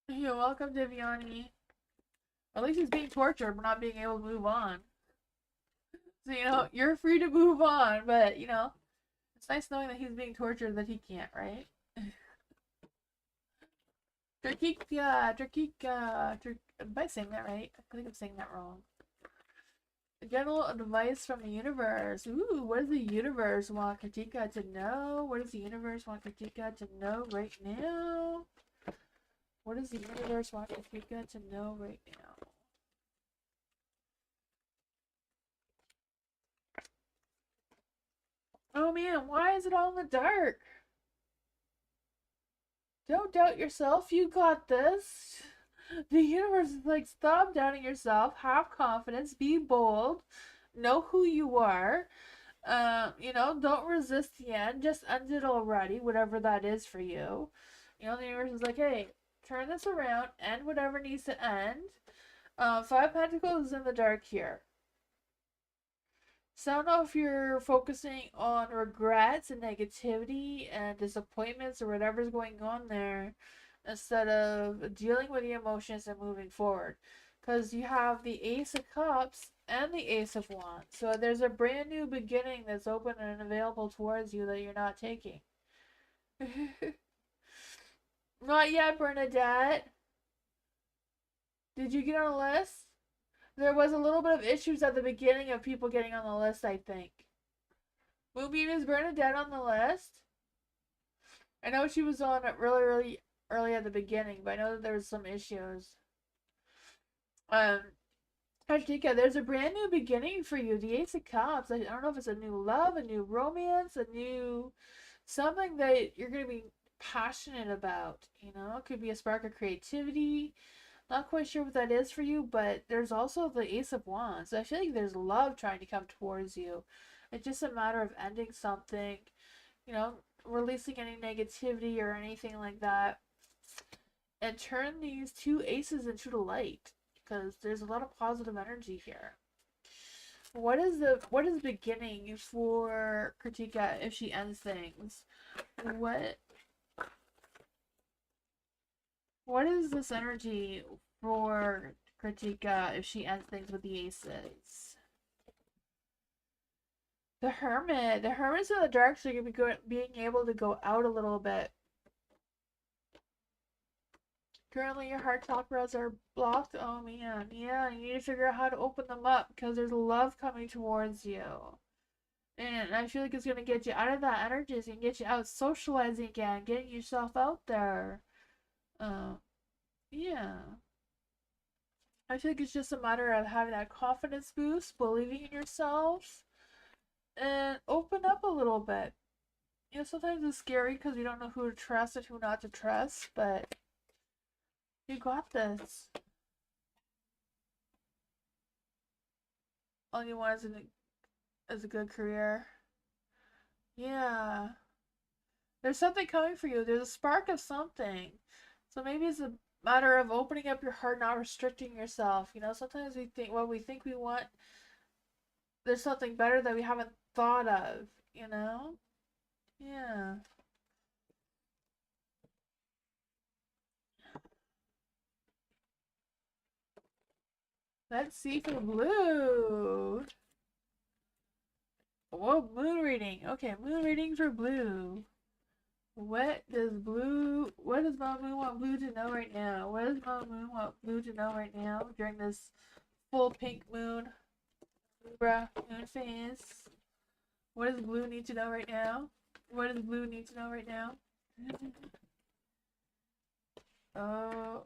You're welcome, Diviani. At least he's being tortured but not being able to move on. So, you know, you're free to move on, but, you know, it's nice knowing that he's being tortured that he can't, right? Drakika, Drakika, am I saying that right? I think I'm saying that wrong. General advice from the universe. Ooh, what does the universe want Kritika to know? What does the universe want Kritika to know right now? What does the universe want Kritika to know right now? Oh man, why is it all in the dark? Don't doubt yourself, you got this. The universe is like, stop doubting yourself, have confidence, be bold, know who you are. You know, don't resist the end, just end it already, whatever that is for you. You know, the universe is like, hey, turn this around, end whatever needs to end. Five Pentacles is in the dark here. So I don't know if you're focusing on regrets and negativity and disappointments or whatever's going on there instead of dealing with the emotions and moving forward. Because you have the Ace of Cups and the Ace of Wands. So there's a brand new beginning that's open and available towards you that you're not taking. Not yet, Bernadette. Did you get on a list? There was a little bit of issues at the beginning of people getting on the list, I think. Moonbeam, is Bernadette on the list? I know she was on it really early at the beginning, but I know that there was some issues. Hajika, there's a brand new beginning for you. The Ace of Cups. I don't know if it's a new love, a new romance, a new something that you're going to be passionate about. You know, it could be a spark of creativity. Not quite sure what that is for you, but there's also the Ace of Wands. I feel like there's love trying to come towards you. It's just a matter of ending something, you know, releasing any negativity or anything like that, and turn these two aces into the light, because there's a lot of positive energy here. What is beginning for Kritika if she ends things? What is this energy for Kritika if she ends things with the aces? The Hermit. The Hermit's in the dark, so you're going to be being able to go out a little bit. Currently, your heart chakras are blocked. Oh man, yeah, you need to figure out how to open them up because there's love coming towards you. And I feel like it's going to get you out of that energy. It's going to get you out socializing again, getting yourself out there. Yeah. I think it's just a matter of having that confidence boost, believing in yourself, and open up a little bit. You know, sometimes it's scary because you don't know who to trust and who not to trust, but you got this. All you want is a good career. Yeah. There's something coming for you. There's a spark of something. So maybe it's a matter of opening up your heart, not restricting yourself. You know, sometimes we think what we think we want, there's something better that we haven't thought of, you know? Yeah. Let's see for blue. Whoa, moon reading. Okay, moon reading for blue. What does Mama Moon want Blue to know right now? What does Mama Moon want Blue to know right now during this full pink moon, Libra moon phase? What does Blue need to know right now? What does Blue need to know right now? Oh,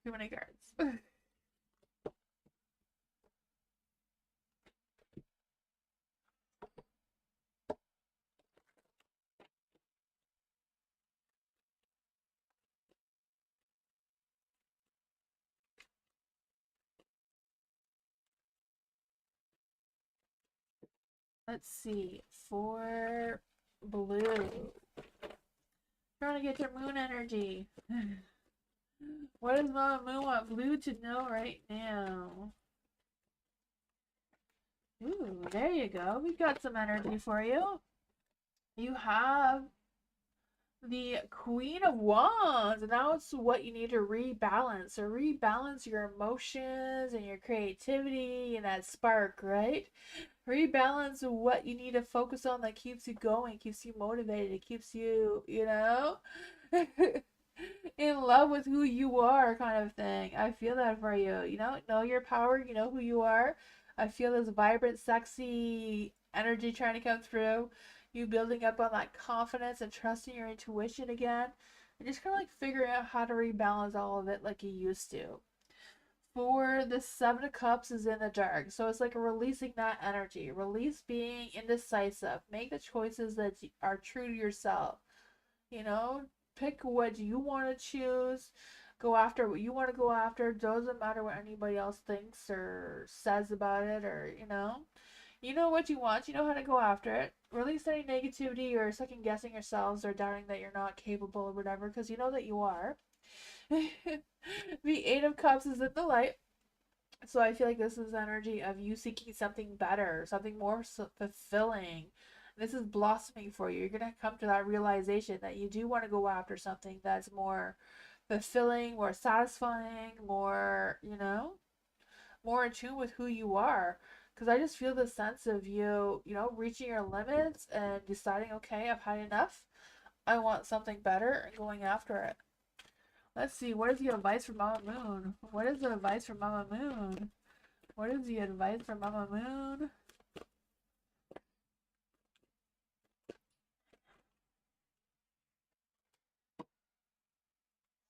too many cards. Let's see. For blue. Trying to get your moon energy. What does Mama Moon want Blue to know right now? Ooh, there you go. We've got some energy for you. You have the Queen of Wands, and now it's what you need to rebalance. So rebalance your emotions and your creativity and that spark, right? Rebalance what you need to focus on that keeps you going, keeps you motivated, it keeps you, you know, in love with who you are, kind of thing. I feel that for you. You know your power, you know who you are. I feel this vibrant, sexy energy trying to come through. You building up on that confidence and trusting your intuition again. And just kind of like figuring out how to rebalance all of it like you used to. For the Seven of Cups is in the dark. So it's like releasing that energy. Release being indecisive. Make the choices that are true to yourself. You know, pick what you want to choose. Go after what you want to go after. Doesn't matter what anybody else thinks or says about it, or, you know. You know what you want. You know how to go after it. Release any negativity or second guessing yourselves or doubting that you're not capable or whatever, because you know that you are. The Eight of Cups is in the light. So I feel like this is energy of you seeking something better, something more fulfilling. This is blossoming for you. You're going to come to that realization that you do want to go after something that's more fulfilling, more satisfying, more, you know, more in tune with who you are. Because I just feel the sense of you, you know, reaching your limits and deciding, okay, I've had enough. I want something better and going after it. Let's see, what is the advice for Mama Moon? What is the advice for Mama Moon? What is the advice for Mama Moon?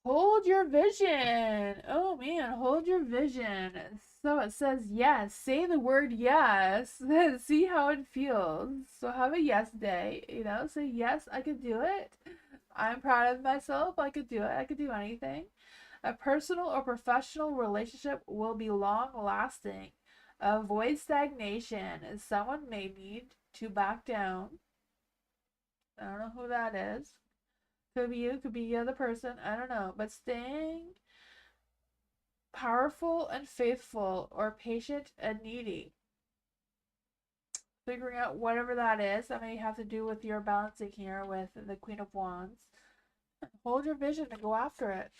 Hold your vision. Oh man, hold your vision. So it says yes. Say the word yes. See how it feels. So have a yes day. You know, say yes, I could do it. I'm proud of myself. I could do it. I could do anything. A personal or professional relationship will be long lasting. Avoid stagnation. Someone may need to back down. I don't know who that is. Could be you, could be the other person. I don't know. But staying powerful and faithful or patient and needy. Figuring out whatever that is. That may have to do with your balancing here with the Queen of Wands. Hold your vision and go after it.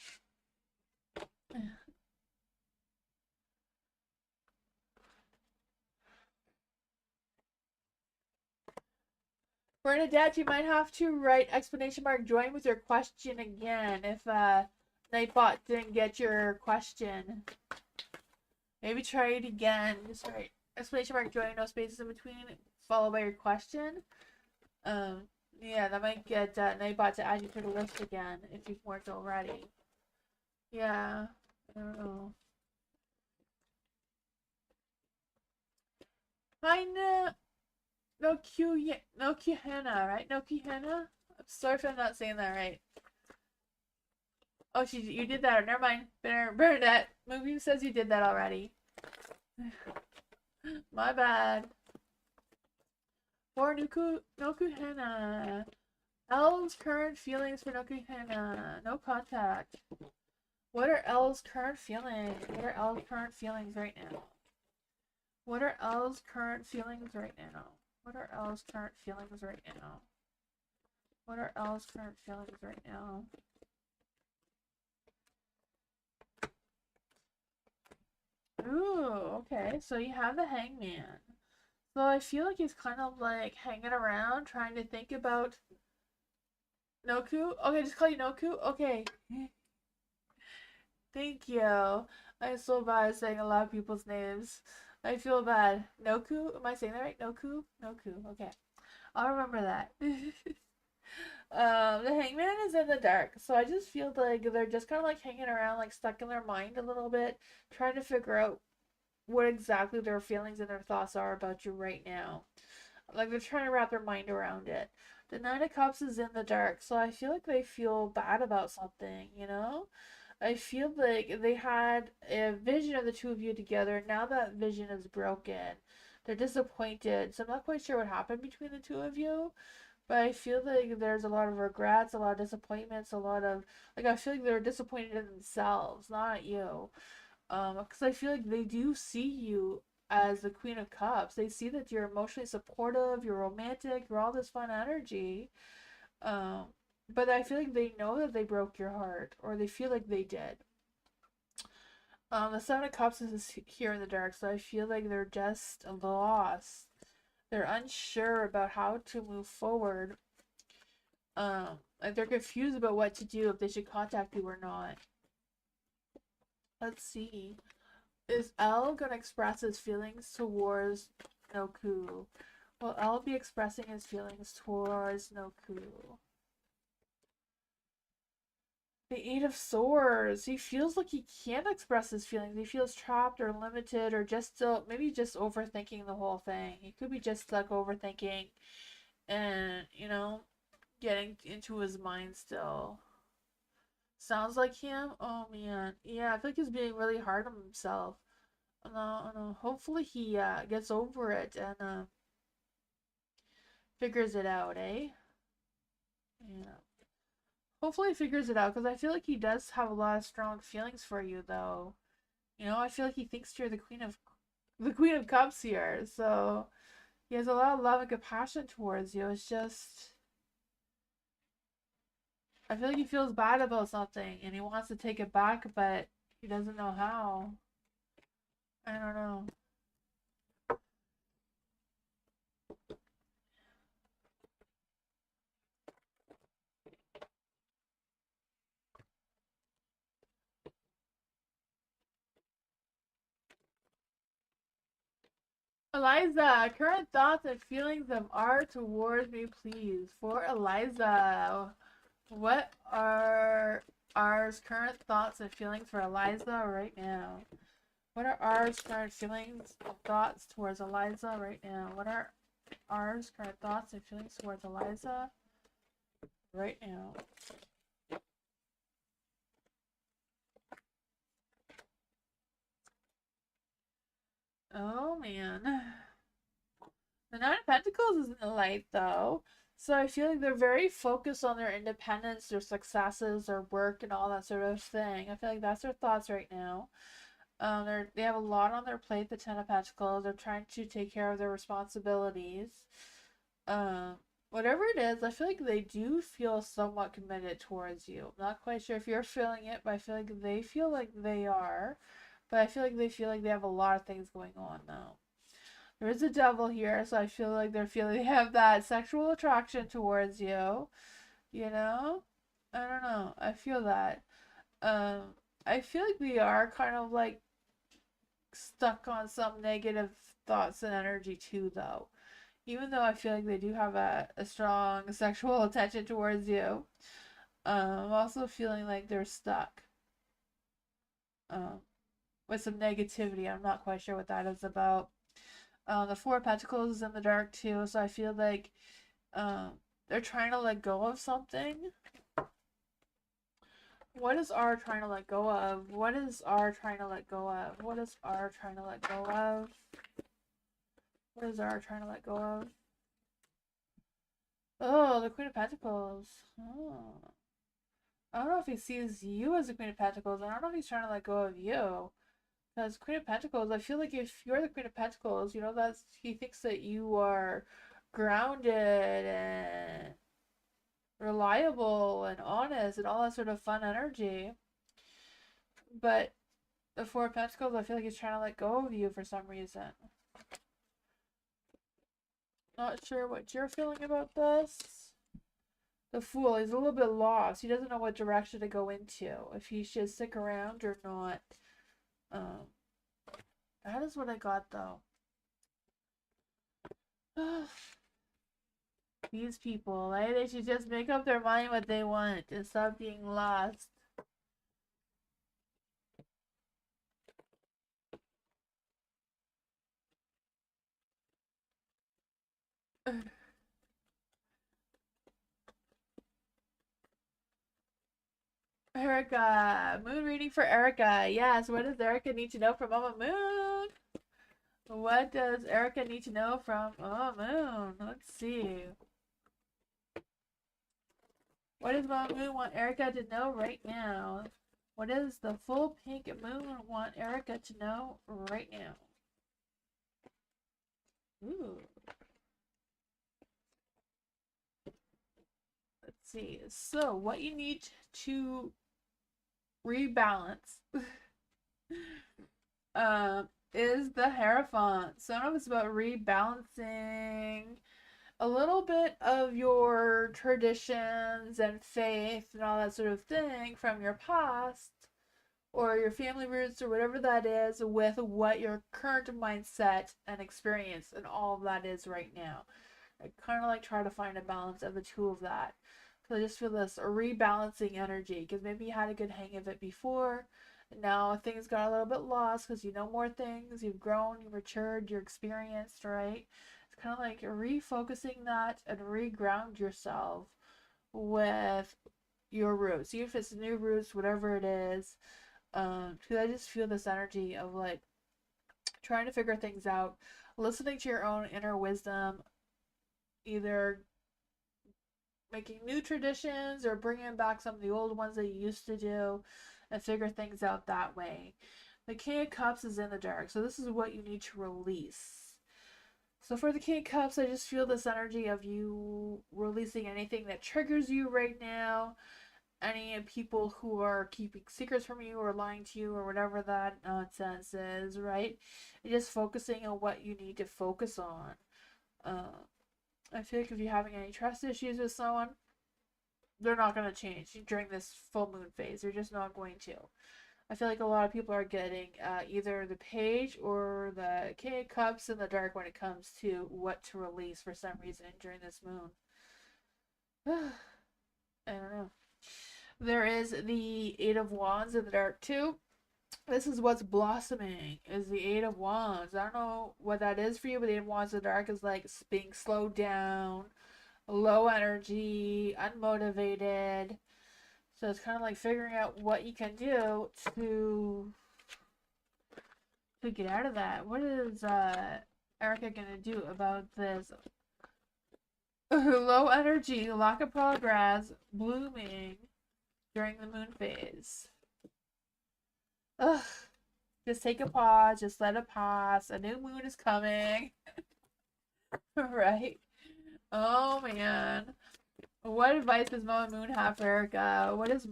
Bernadette, you might have to write exclamation mark join with your question again if Nightbot didn't get your question. Maybe try it again. Just write exclamation mark join, no spaces in between, followed by your question. Yeah, that might get Nightbot to add you to the list again if you weren't already. Yeah, I don't know. Kinda no Hannah, right? No Hannah? I'm sorry if I'm not saying that right. Oh, you did that. Never mind. Bernadette. Movie says you did that already. My bad. For Noku Hannah. Elle's current feelings for Noku Hannah. No contact. What are Elle's current feelings? What are Elle's current feelings right now? What are Elle's current feelings right now? What are Elle's current feelings right now? What are Elle's current feelings right now? Ooh, okay. So you have the Hangman. So I feel like he's kind of like hanging around, trying to think about Noku. Okay, just call you Noku. Okay. Thank you. I'm so bad at saying a lot of people's names. I feel bad. Noku? Am I saying that right? Noku? Noku. Okay. I'll remember that. The hangman is in the dark, so I just feel like they're just kind of like hanging around, like stuck in their mind a little bit, trying to figure out what exactly their feelings and their thoughts are about you right now. Like they're trying to wrap their mind around it. The Nine of Cups is in the dark, so I feel like they feel bad about something, you know? I feel like they had a vision of the two of you together. Now that vision is broken. They're disappointed. So I'm not quite sure what happened between the two of you. But I feel like there's a lot of regrets, a lot of disappointments, a lot of like I feel like they're disappointed in themselves, not at you. Because I feel like they do see you as the Queen of Cups. They see that you're emotionally supportive, you're romantic, you're all this fun energy. Um, but I feel like they know that they broke your heart, or they feel like they did. The Seven of Cups is here in the dark, so I feel like they're just lost. They're unsure about how to move forward. Like they're confused about what to do, if they should contact you or not. Let's see. Is L gonna express his feelings towards Noku? Will L be expressing his feelings towards Noku? The Eight of Swords. He feels like he can't express his feelings. He feels trapped or limited or just still, maybe just overthinking the whole thing. He could be just stuck overthinking and, getting into his mind still. Sounds like him? Oh man. Yeah, I feel like he's being really hard on himself. No, no. Hopefully he gets over it and figures it out, eh? Yeah. Hopefully he figures it out because I feel like he does have a lot of strong feelings for you though. I feel like he thinks you're the Queen of Cups here. So he has a lot of love and compassion towards you. It's just I feel like he feels bad about something and he wants to take it back, but he doesn't know how. I don't know. Eliza, current thoughts and feelings of R towards me, please. For Eliza, what are R's current thoughts and feelings for Eliza right now? What are R's current feelings and thoughts towards Eliza right now? What are R's current thoughts and feelings towards Eliza right now? Oh man. The Nine of Pentacles is in the light though. So I feel like they're very focused on their independence, their successes, their work, and all that sort of thing. I feel like that's their thoughts right now. They have a lot on their plate. The Ten of Pentacles. They're trying to take care of their responsibilities. Um, Whatever it is, I feel like they do feel somewhat committed towards you. I'm not quite sure if you're feeling it, but I feel like they feel like they are. But I feel like they have a lot of things going on now. There is a devil here, so I feel like they're feeling they have that sexual attraction towards you. You know? I don't know. I feel that. Um, I feel like they are kind of like stuck on some negative thoughts and energy too, though. Even though I feel like they do have a strong sexual attention towards you, I'm also feeling like they're stuck um, with some negativity. I'm not quite sure what that is about. The Four of Pentacles is in the dark too, so I feel like um, they're trying to let go of something. What is R trying to let go of? What is R trying to let go of? What is R trying to let go of? What is R trying to let go of? Oh, the Queen of Pentacles. Oh. I don't know if he sees you as the Queen of Pentacles. I don't know if he's trying to let go of you. Because Queen of Pentacles, I feel like if you're the Queen of Pentacles, you know, that's he thinks that you are grounded and reliable and honest and all that sort of fun energy. But the Four of Pentacles, I feel like he's trying to let go of you for some reason. Not sure what you're feeling about this. The Fool, he's a little bit lost. He doesn't know what direction to go into. If he should stick around or not. That is what I got though. These people, right? They should just make up their mind what they want and stop being lost. Erica, moon reading for Erica. Yes, what does Erica need to know from Mama Moon? What does Erica need to know from Mama Moon? Let's see. What does Mama Moon want Erica to know right now? What does the full pink moon want Erica to know right now? Ooh. Let's see. So, what you need to rebalance is the Hierophant. So, I don't know if it's about rebalancing a little bit of your traditions and faith and all that sort of thing from your past or your family roots or whatever that is with what your current mindset and experience and all of that is right now. I kind of like try to find a balance of the two of that. Because I just feel this rebalancing energy. Because maybe you had a good hang of it before. And now things got a little bit lost because you know more things. You've grown, you've matured, you're experienced, right? It's kind of like refocusing that and reground yourself with your roots. Even if it's new roots, whatever it is. Because I just feel this energy of like trying to figure things out, listening to your own inner wisdom, either making new traditions or bringing back some of the old ones that you used to do and figure things out that way. The King of Cups is in the dark, so this is what you need to release. So for the King of Cups, I just feel this energy of you releasing anything that triggers you right now, any people who are keeping secrets from you or lying to you or whatever that nonsense is, right? And just focusing on what you need to focus on. I feel like if you're having any trust issues with someone, they're not going to change during this full moon phase. They're just not going to. I feel like a lot of people are getting either the Page or the King of Cups in the dark when it comes to what to release for some reason during this moon. I don't know. There is the Eight of Wands in the dark too. This is what's blossoming, is the Eight of Wands. I don't know what that is for you, but the Eight of Wands in the dark is like being slowed down, low energy, unmotivated. So it's kind of like figuring out what you can do to get out of that. What is Erica gonna do about this? Low energy, lack of progress, blooming during the moon phase. Ugh. Just take a pause, just let it pass. A new moon is coming. Right? Oh man. What advice does Mama Moon have for Erica? What is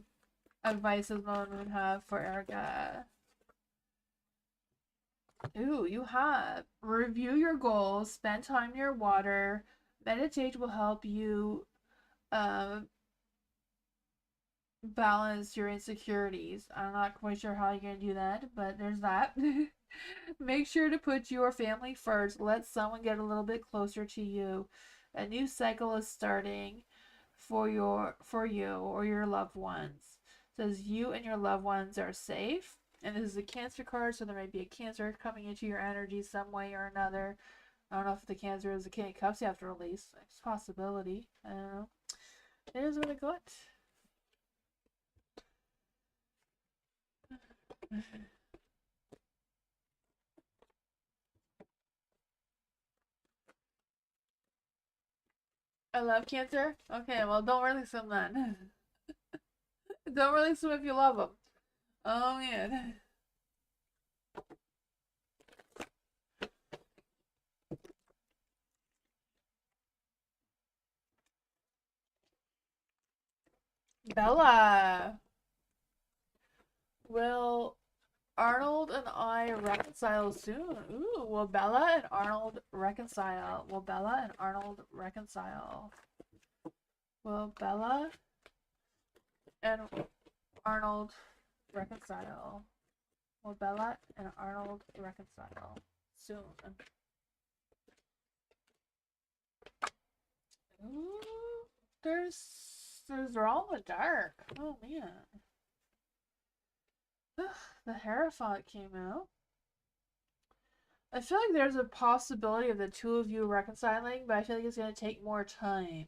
advice does Mama Moon have for Erica? Ooh, you have. Review your goals, spend time near water, meditate will help you um, balance your insecurities. I'm not quite sure how you're going to do that, but there's that. Make sure to put your family first. Let someone get a little bit closer to you. A new cycle is starting for you or your loved ones. It says you and your loved ones are safe. And this is a Cancer card, so there might be a Cancer coming into your energy some way or another. I don't know if the Cancer is the King of Cups you have to release. It's a possibility. I don't know. It is what it got. I love Cancer. Okay, well, don't release him then. Don't release him if you love him. Oh man. Bella. Will Arnold and I reconcile soon? Ooh, will Bella and Arnold reconcile? Will Bella and Arnold reconcile? Will Bella and Arnold reconcile? Will Bella and Arnold reconcile soon? Ooh, they're all in the dark. Oh man. Ugh, the Hierophant came out. I feel like there's a possibility of the two of you reconciling, but I feel like it's going to take more time.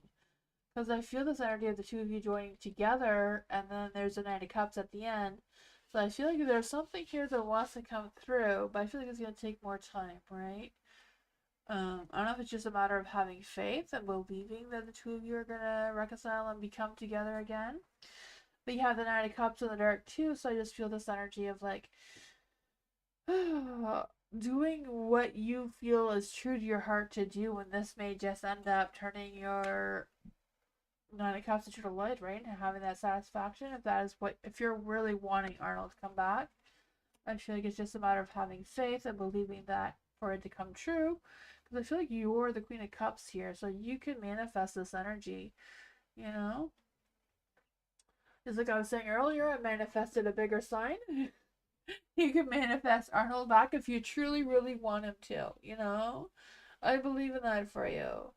Because I feel this energy of the two of you joining together, and then there's a Knight of Cups at the end. So I feel like there's something here that wants to come through, but I feel like it's going to take more time, right? I don't know if it's just a matter of having faith and believing that the two of you are going to reconcile and become together again. But you have the Knight of Cups in the dark too, so I just feel this energy of like doing what you feel is true to your heart to do when this may just end up turning your Nine of Cups into the light, right? And having that satisfaction, if that is what, if you're really wanting Arnold to come back, I feel like it's just a matter of having faith and believing that for it to come true. Because I feel like you're the Queen of Cups here, so you can manifest this energy, you know? Just like I was saying earlier, I manifested a bigger sign. You can manifest Arnold back if you truly, really want him to, you know? I believe in that for you.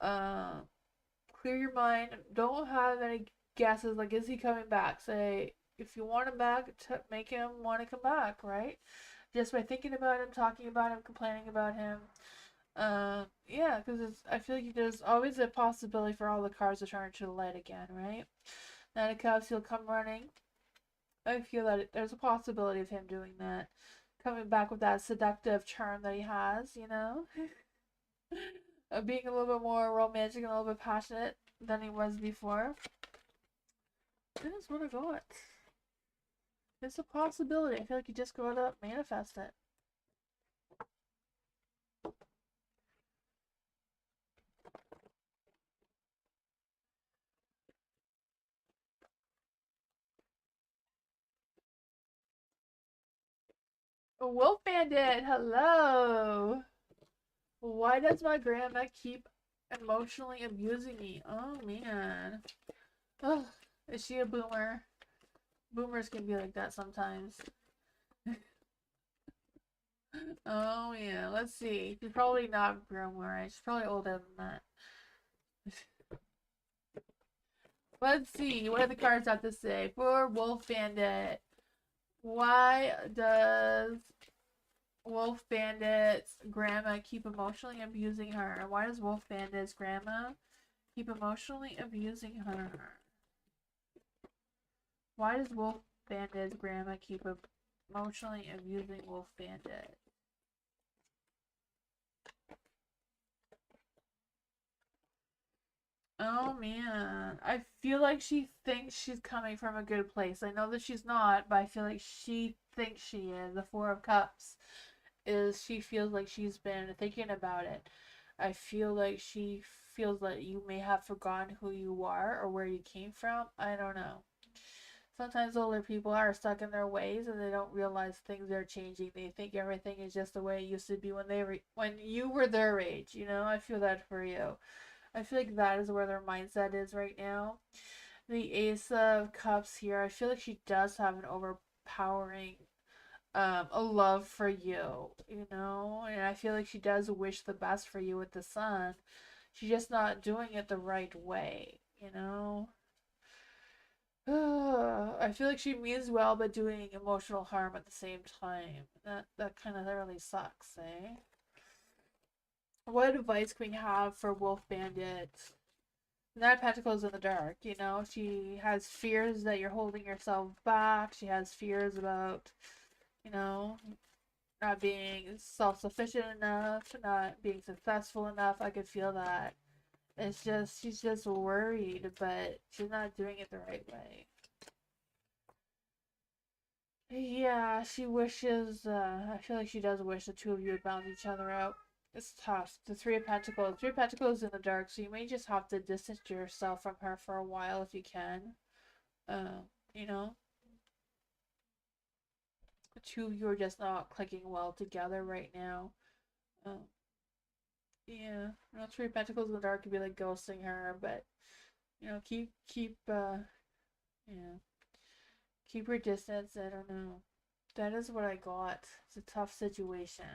Clear your mind. Don't have any guesses like, is he coming back? Say, if you want him back, make him want to come back, right? Just by thinking about him, talking about him, complaining about him. Yeah, because I feel like there's always a possibility for all the cards to turn into the light again, right? Nine of Cups, he'll come running. I feel that there's a possibility of him doing that. Coming back with that seductive charm that he has, you know? Being a little bit more romantic and a little bit passionate than he was before. That is what I got. It's a possibility. I feel like you just gotta manifest it. Wolf Bandit, hello. Why does my grandma keep emotionally abusing me? Oh man. Ugh, is she a boomer? Boomers can be like that sometimes. Oh yeah, let's see. She's probably not a boomer, right? She's probably older than that. Let's see. What do the cards have to say? For Wolf Bandit. Why does Wolf Bandit's grandma keep emotionally abusing her? Why does Wolf Bandit's grandma keep emotionally abusing her? Why does Wolf Bandit's grandma keep emotionally abusing Wolf Bandit? Oh man, I feel like she thinks she's coming from a good place. I know that she's not, but I feel like she thinks she is. The Four of Cups is she feels like she's been thinking about it. I feel like she feels that you may have forgotten who you are or where you came from. I don't know. Sometimes older people are stuck in their ways and they don't realize things are changing. They think everything is just the way it used to be when you were their age. You know, I feel that for you. I feel like that is where their mindset is right now. The Ace of Cups here, I feel like she does have an overpowering a love for you, you know? And I feel like she does wish the best for you with the Sun. She's just not doing it the right way, you know? I feel like she means well but doing emotional harm at the same time. That kind of really sucks, eh? What advice can we have for Wolf Bandit? Nine of Pentacles in the dark, you know? She has fears that you're holding yourself back. She has fears about, you know, not being self-sufficient enough, not being successful enough. I could feel that. It's just, she's just worried, but she's not doing it the right way. Yeah, she wishes, I feel like she does wish the two of you would balance each other out. It's tough. The Three of Pentacles. Three of Pentacles in the dark, so you may just have to distance yourself from her for a while if you can. You know? The two of you are just not clicking well together right now. Um, yeah. You know, Three of Pentacles in the dark could be like ghosting her, but, you know, yeah. Keep your distance, I don't know. That is what I got. It's a tough situation.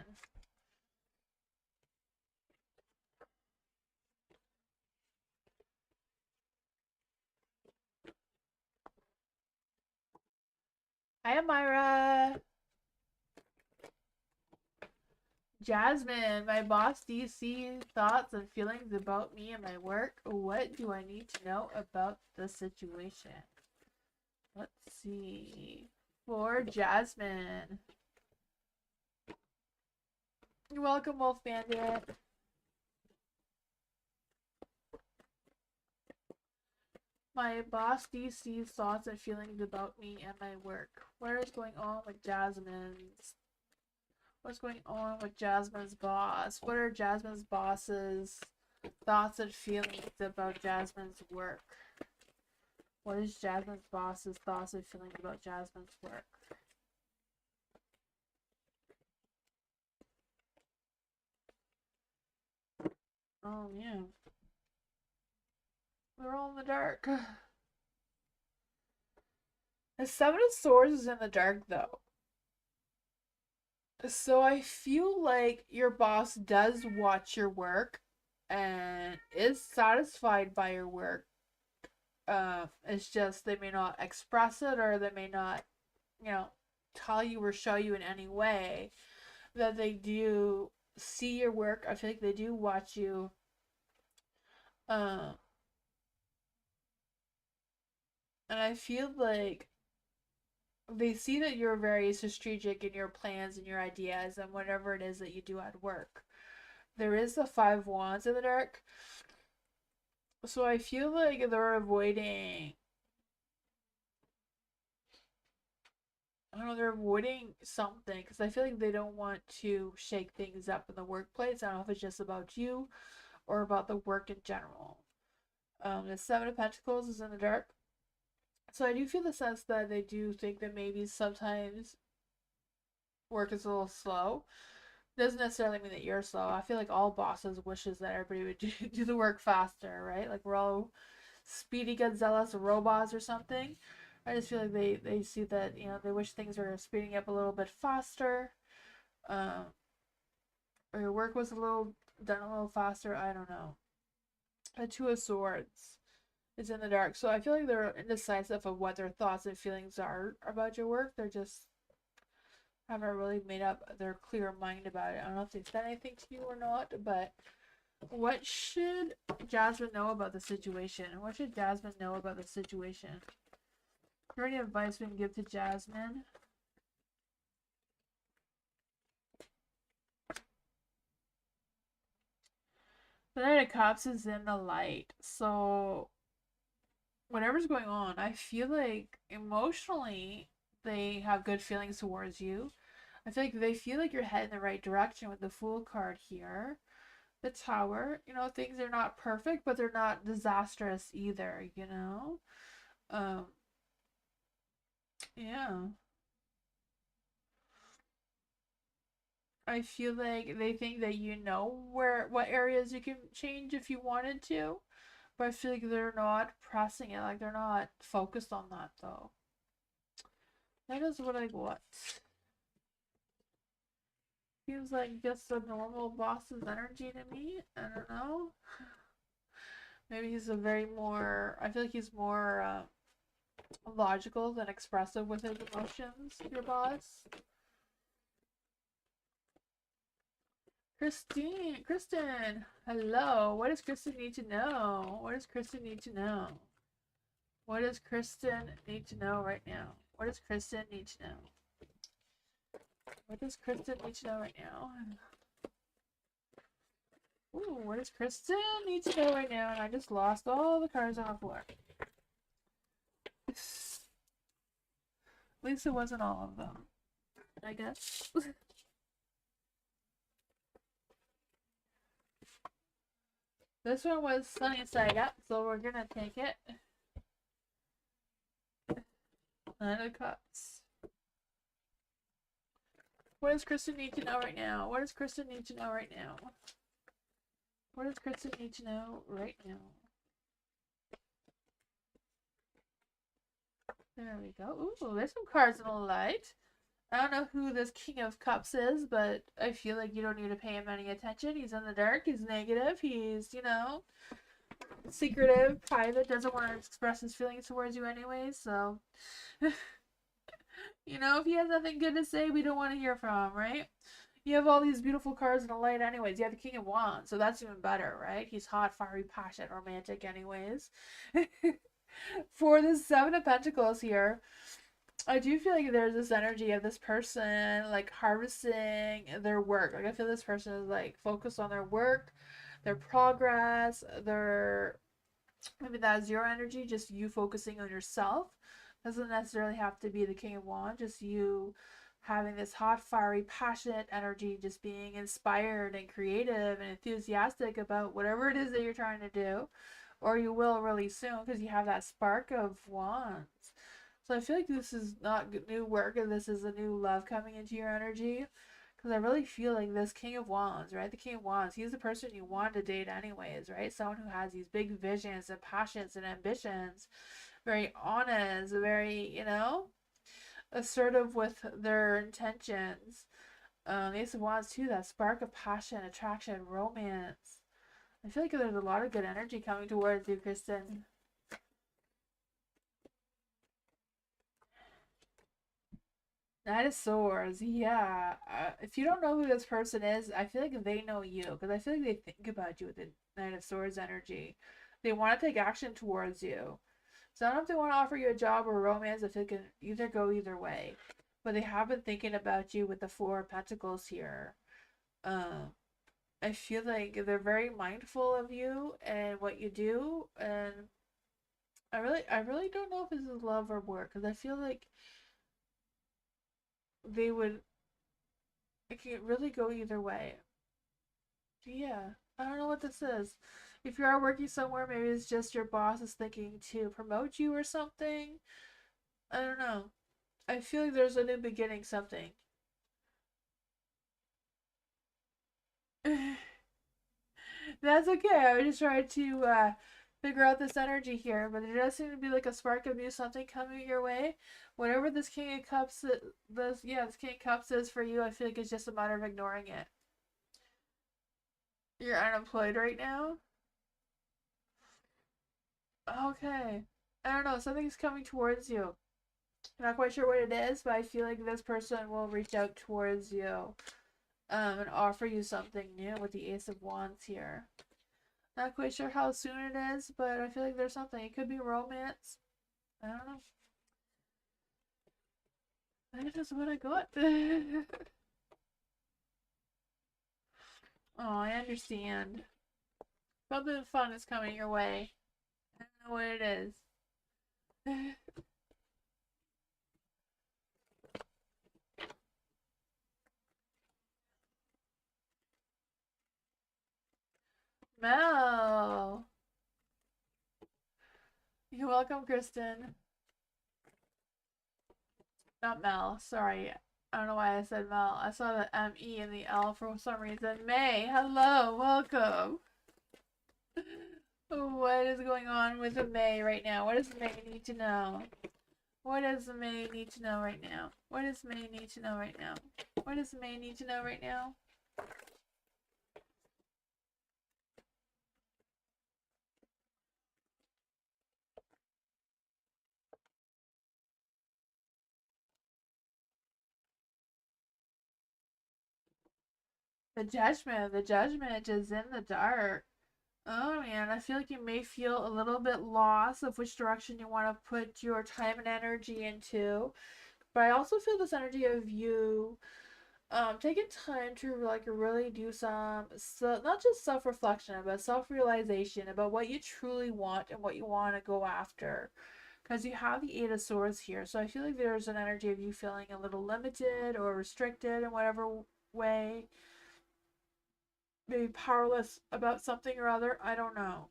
Hi, Amira. Jasmine, my boss, do you see thoughts and feelings about me and my work? What do I need to know about the situation? Let's see. For Jasmine. You're welcome, Wolf Bandit. My boss, do you see thoughts and feelings about me and my work? What is going on with Jasmine's? What's going on with Jasmine's boss? What are Jasmine's boss's thoughts and feelings about Jasmine's work? What is Jasmine's boss's thoughts and feelings about Jasmine's work? Oh, yeah. We're all in the dark. The Seven of Swords is in the dark, though. So I feel like your boss does watch your work and is satisfied by your work. It's just they may not express it, or they may not, you know, tell you or show you in any way that they do see your work. I feel like they do watch you. Um, and I feel like they see that you're very strategic in your plans and your ideas and whatever it is that you do at work. There is the Five Wands in the dark. So I feel like they're avoiding, I don't know, they're avoiding something because I feel like they don't want to shake things up in the workplace. I don't know if it's just about you or about the work in general. The Seven of Pentacles is in the dark. So I do feel the sense that they do think that maybe sometimes work is a little slow. Doesn't necessarily mean that you're slow. I feel like all bosses wishes that everybody would do the work faster, right? Like we're all Speedy Gonzalez robots or something. I just feel like they see that, you know, they wish things were speeding up a little bit faster. Um, or your work was a little done a little faster. I don't know. The Two of Swords is in the dark, so I feel like they're indecisive of what their thoughts and feelings are about your work. They're just haven't really made up their clear mind about it. I don't know if they've said anything to you or not, but what should Jasmine know about the situation? What should Jasmine know about the situation? Is there any advice we can give to Jasmine? The Knight of Cups is in the light, so whatever's going on, I feel like emotionally they have good feelings towards you. I feel like they feel like you're heading the right direction with the Fool card here. The Tower, you know, things are not perfect, but they're not disastrous either, you know? Um, yeah. I feel like they think that you know what areas you can change if you wanted to, but I feel like they're not pressing it, like they're not focused on that though. That is what I got. Feels like just a normal boss's energy to me. I don't know. Maybe he's a very more. I feel like he's more logical than expressive with his emotions. Your boss. Kristen, hello. What does Kristen need to know? What does Kristen need to know? What does Kristen need to know right now? What does Kristen need to know? What does Kristen need to know right now? Ooh, what does Kristen need to know right now? And I just lost all the cards on the floor. At least it wasn't all of them, I guess. This one was sunny side up, so we're gonna take it. Nine of Cups. What does Kristen need to know right now? What does Kristen need to know right now? What does Kristen need to know right now? There we go. Ooh, there's some cards in the light. I don't know who this King of Cups is, but I feel like you don't need to pay him any attention. He's in the dark. He's negative. He's, you know, secretive, private, doesn't want to express his feelings towards you anyway, so... You know, if he has nothing good to say, we don't want to hear from him, right? You have all these beautiful cards in the light anyways. You have the King of Wands, so that's even better, right? He's hot, fiery, passionate, romantic anyways. For the Seven of Pentacles here, I do feel like there's this energy of this person, like, harvesting their work. Like, I feel this person is, like, focused on their work, their progress, their... Maybe that zero energy, just you focusing on yourself. Doesn't necessarily have to be the King of Wands, just you having this hot, fiery, passionate energy, just being inspired and creative and enthusiastic about whatever it is that you're trying to do, or you will really soon because you have that spark of wands. So I feel like this is not new work and this is a new love coming into your energy. Because I really feel like this King of Wands, right? The King of Wands, he's the person you want to date anyways, right? Someone who has these big visions and passions and ambitions. Very honest, very, you know, assertive with their intentions. The Ace of Wands too, that spark of passion, attraction, romance. I feel like there's a lot of good energy coming towards you, Kristen. Knight of Swords, yeah. If you don't know who this person is, I feel like they know you. Because I feel like they think about you with the Knight of Swords energy. They want to take action towards you. So I don't know if they want to offer you a job or romance. I feel like it can either go either way. But they have been thinking about you with the Four of Pentacles here. Um, I feel like they're very mindful of you and what you do. And I really don't know if this is love or work. Because I feel like they would it can really go either way. Yeah, I don't know what this is. If you are working somewhere, maybe it's just your boss is thinking to promote you or something. I don't know. I feel like there's a new beginning, something. That's okay. I was just trying to figure out this energy here, but there does seem to be like a spark of new something coming your way. Whatever this King of Cups, this King of Cups is for you, I feel like it's just a matter of ignoring it. You're unemployed right now? Okay. I don't know, something's coming towards you. I'm not quite sure what it is, but I feel like this person will reach out towards you and offer you something new with the Ace of Wands here. Not quite sure how soon it is, but I feel like there's something. It could be romance. I don't know. That is what I got. Oh, I understand. Something fun is coming your way. I don't know what it is. Mel. You're welcome, Kristen. Not Mel. Sorry. I don't know why I said Mel. I saw the M-E and the L for some reason. May. Hello. Welcome. What is going on with May right now? What does May need to know? What does May need to know right now? What does May need to know right now? What does May need to know right now? The judgment is in the dark. Oh man, I feel like you may feel a little bit lost of which direction you want to put your time and energy into. But I also feel this energy of you taking time to like really do some not just self-reflection but self-realization about what you truly want and what you want to go after, because you have the Eight of Swords here. So I feel like there's an energy of you feeling a little limited or restricted in whatever way, maybe powerless about something or other, I don't know.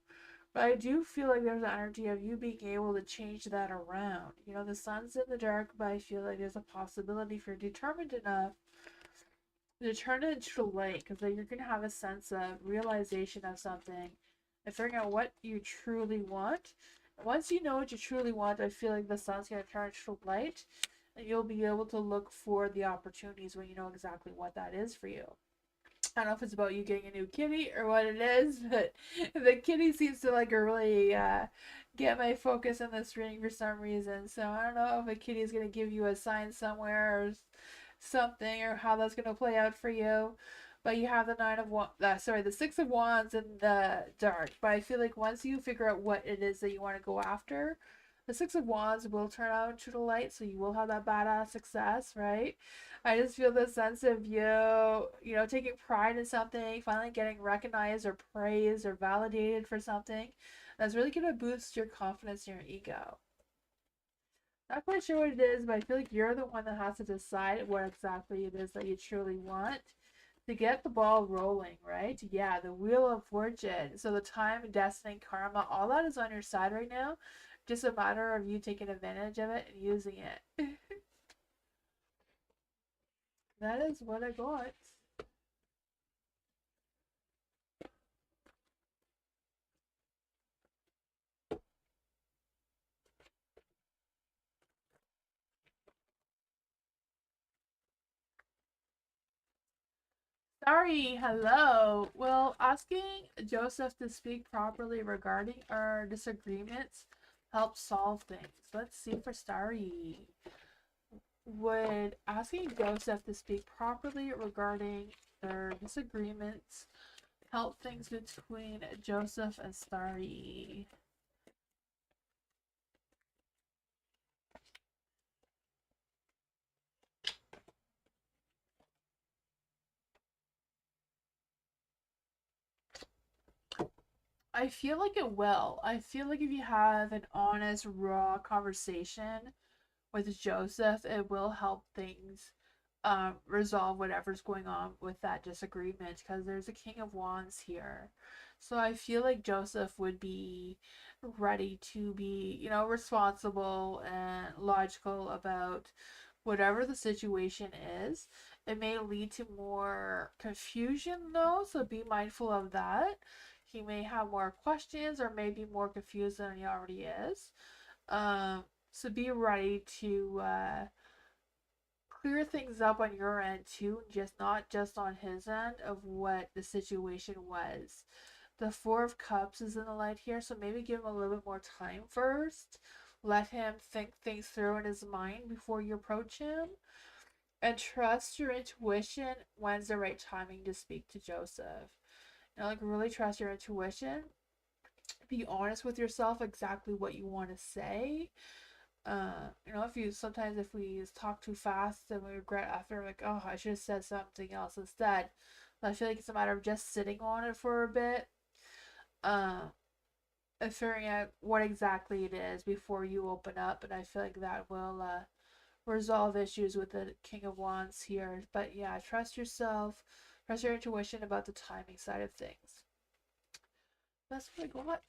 But I do feel like there's an energy of you being able to change that around. You know, the sun's in the dark, but I feel like there's a possibility if you're determined enough to turn it into light, because then you're going to have a sense of realization of something and figuring out what you truly want. Once you know what you truly want, I feel like the sun's going to turn into light and you'll be able to look for the opportunities when you know exactly what that is for you. I don't know if it's about you getting a new kitty or what it is, but the kitty seems to like really get my focus in this reading for some reason. So I don't know if a kitty is going to give you a sign somewhere or something, or how that's going to play out for you. But you have the the Six of Wands in the dark. But I feel like once you figure out what it is that you want to go after, the Six of Wands will turn out into the light, so you will have that badass success, right? I just feel the sense of you know, taking pride in something, finally getting recognized or praised or validated for something. That's really going to boost your confidence and your ego. Not quite sure what it is, but I feel like you're the one that has to decide what exactly it is that you truly want to get the ball rolling, right? Yeah, the Wheel of Fortune. So the time, destiny, karma, all that is on your side right now. Just a matter of you taking advantage of it and using it. That is what I got. Sorry, hello. Well, asking Joseph to speak properly regarding our disagreements helps solve things. Let's see for Starry. Would asking Joseph to speak properly regarding their disagreements help things between Joseph and Starry? I feel like it will. I feel like if you have an honest, raw conversation with Joseph, it will help things resolve whatever's going on with that disagreement, because there's a King of Wands here. So I feel like Joseph would be ready to be, you know, responsible and logical about whatever the situation is. It may lead to more confusion though, so be mindful of that. He may have more questions or maybe more confused than he already is. So be ready to clear things up on your end too, just not just on his end of what the situation was. The Four of Cups is in the light here, so maybe give him a little bit more time first. Let him think things through in his mind before you approach him. And trust your intuition when's the right timing to speak to Joseph. You know, like really trust your intuition. Be honest with yourself exactly what you want to say. You know, if we talk too fast and we regret after, like, oh, I should have said something else instead. I feel like it's a matter of just sitting on it for a bit, uh, and figuring out what exactly it is before you open up. And I feel like that will resolve issues with the King of Wands here. But yeah, trust yourself, trust your intuition about the timing side of things. That's what I got.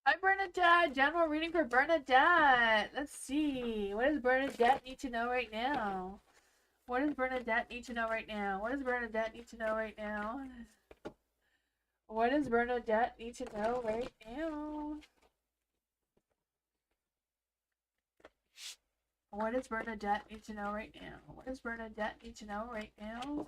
Hi, Bernadette. General reading for Bernadette. Let's see. What does Bernadette need to know right now? What does Bernadette need to know right now? What does Bernadette need to know right now? What does Bernadette need to know right now? What does Bernadette need to know right now? What does Bernadette need to know right now?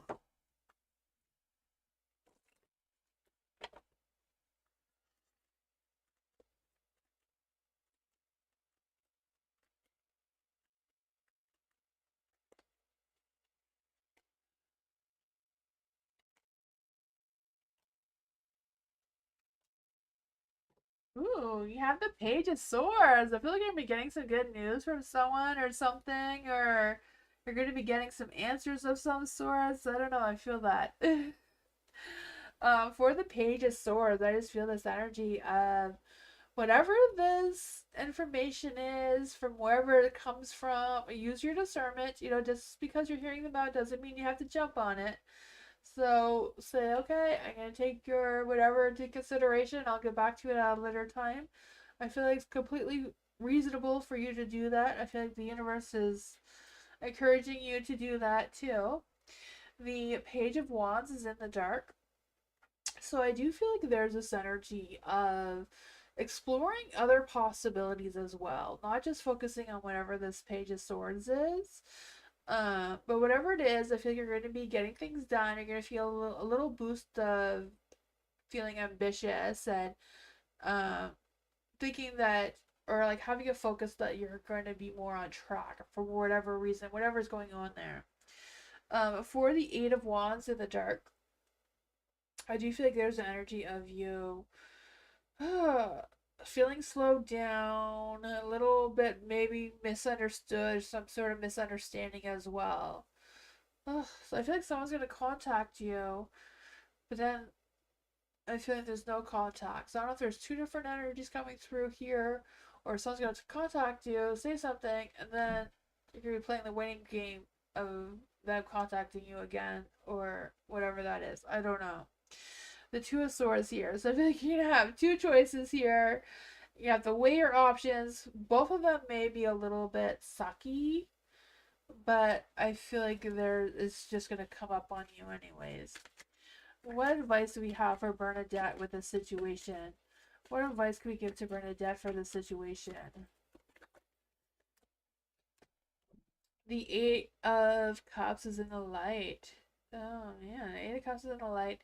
Ooh, you have the Page of Swords. I feel like you're gonna be getting some good news from someone or something, or you're gonna be getting some answers of some sorts. I don't know. I feel that. For the Page of Swords, I just feel this energy of whatever this information is, from wherever it comes from, use your discernment. You know, just because you're hearing them out doesn't mean you have to jump on it. So say, okay, I'm gonna take your whatever into consideration. I'll get back to it at a later time. I feel like it's completely reasonable for you to do that. I feel like the universe is encouraging you to do that too. The Page of Wands is in the dark. So I do feel like there's this energy of exploring other possibilities as well, not just focusing on whatever this Page of Swords is. But whatever it is, I feel like you're going to be getting things done. You're going to feel a little boost of feeling ambitious and um, thinking that, or like having a focus that you're going to be more on track for whatever reason, whatever's going on there. For the Eight of Wands in the dark, I do feel like there's an energy of you feeling slowed down, a little bit maybe misunderstood, some sort of misunderstanding as well. Ugh, so I feel like someone's gonna contact you, but then I feel like there's no contact. So I don't know if there's two different energies coming through here, or someone's gonna contact you, say something, and then you're gonna be playing the waiting game of them contacting you again, or whatever that is. I don't know. The Two of Swords here. So I feel like you're gonna have two choices here. You have to weigh your options. Both of them may be a little bit sucky, but I feel like there is just gonna come up on you anyways. What advice do we have for Bernadette with this situation? What advice can we give to Bernadette for this situation? The Eight of Cups is in the light. Oh man, the Eight of Cups is in the light,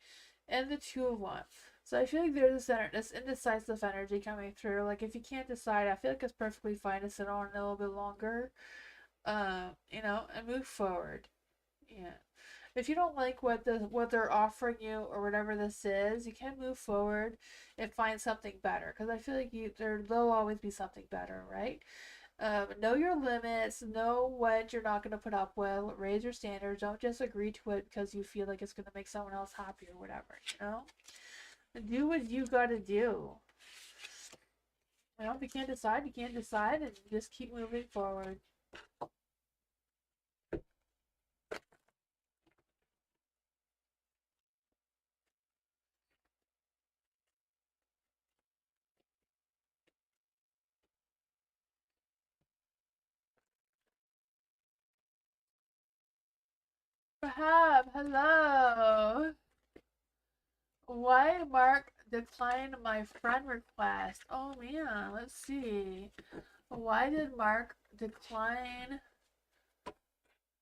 and the Two of Wands. So I feel like there's this indecisive energy coming through. Like if you can't decide, I feel like it's perfectly fine to sit on a little bit longer. You know, and move forward. Yeah. If you don't like what they're offering you or whatever this is, you can move forward and find something better. Because I feel like there'll always be something better, right? Know your limits. Know what you're not going to put up with. Raise your standards. Don't just agree to it because you feel like it's going to make someone else happy or whatever. You know, and do what you got to do. You know, if you can't decide, you can't decide, and just keep moving forward. Rahab, hello. Why Mark declined my friend request? Oh man, let's see. Why did Mark decline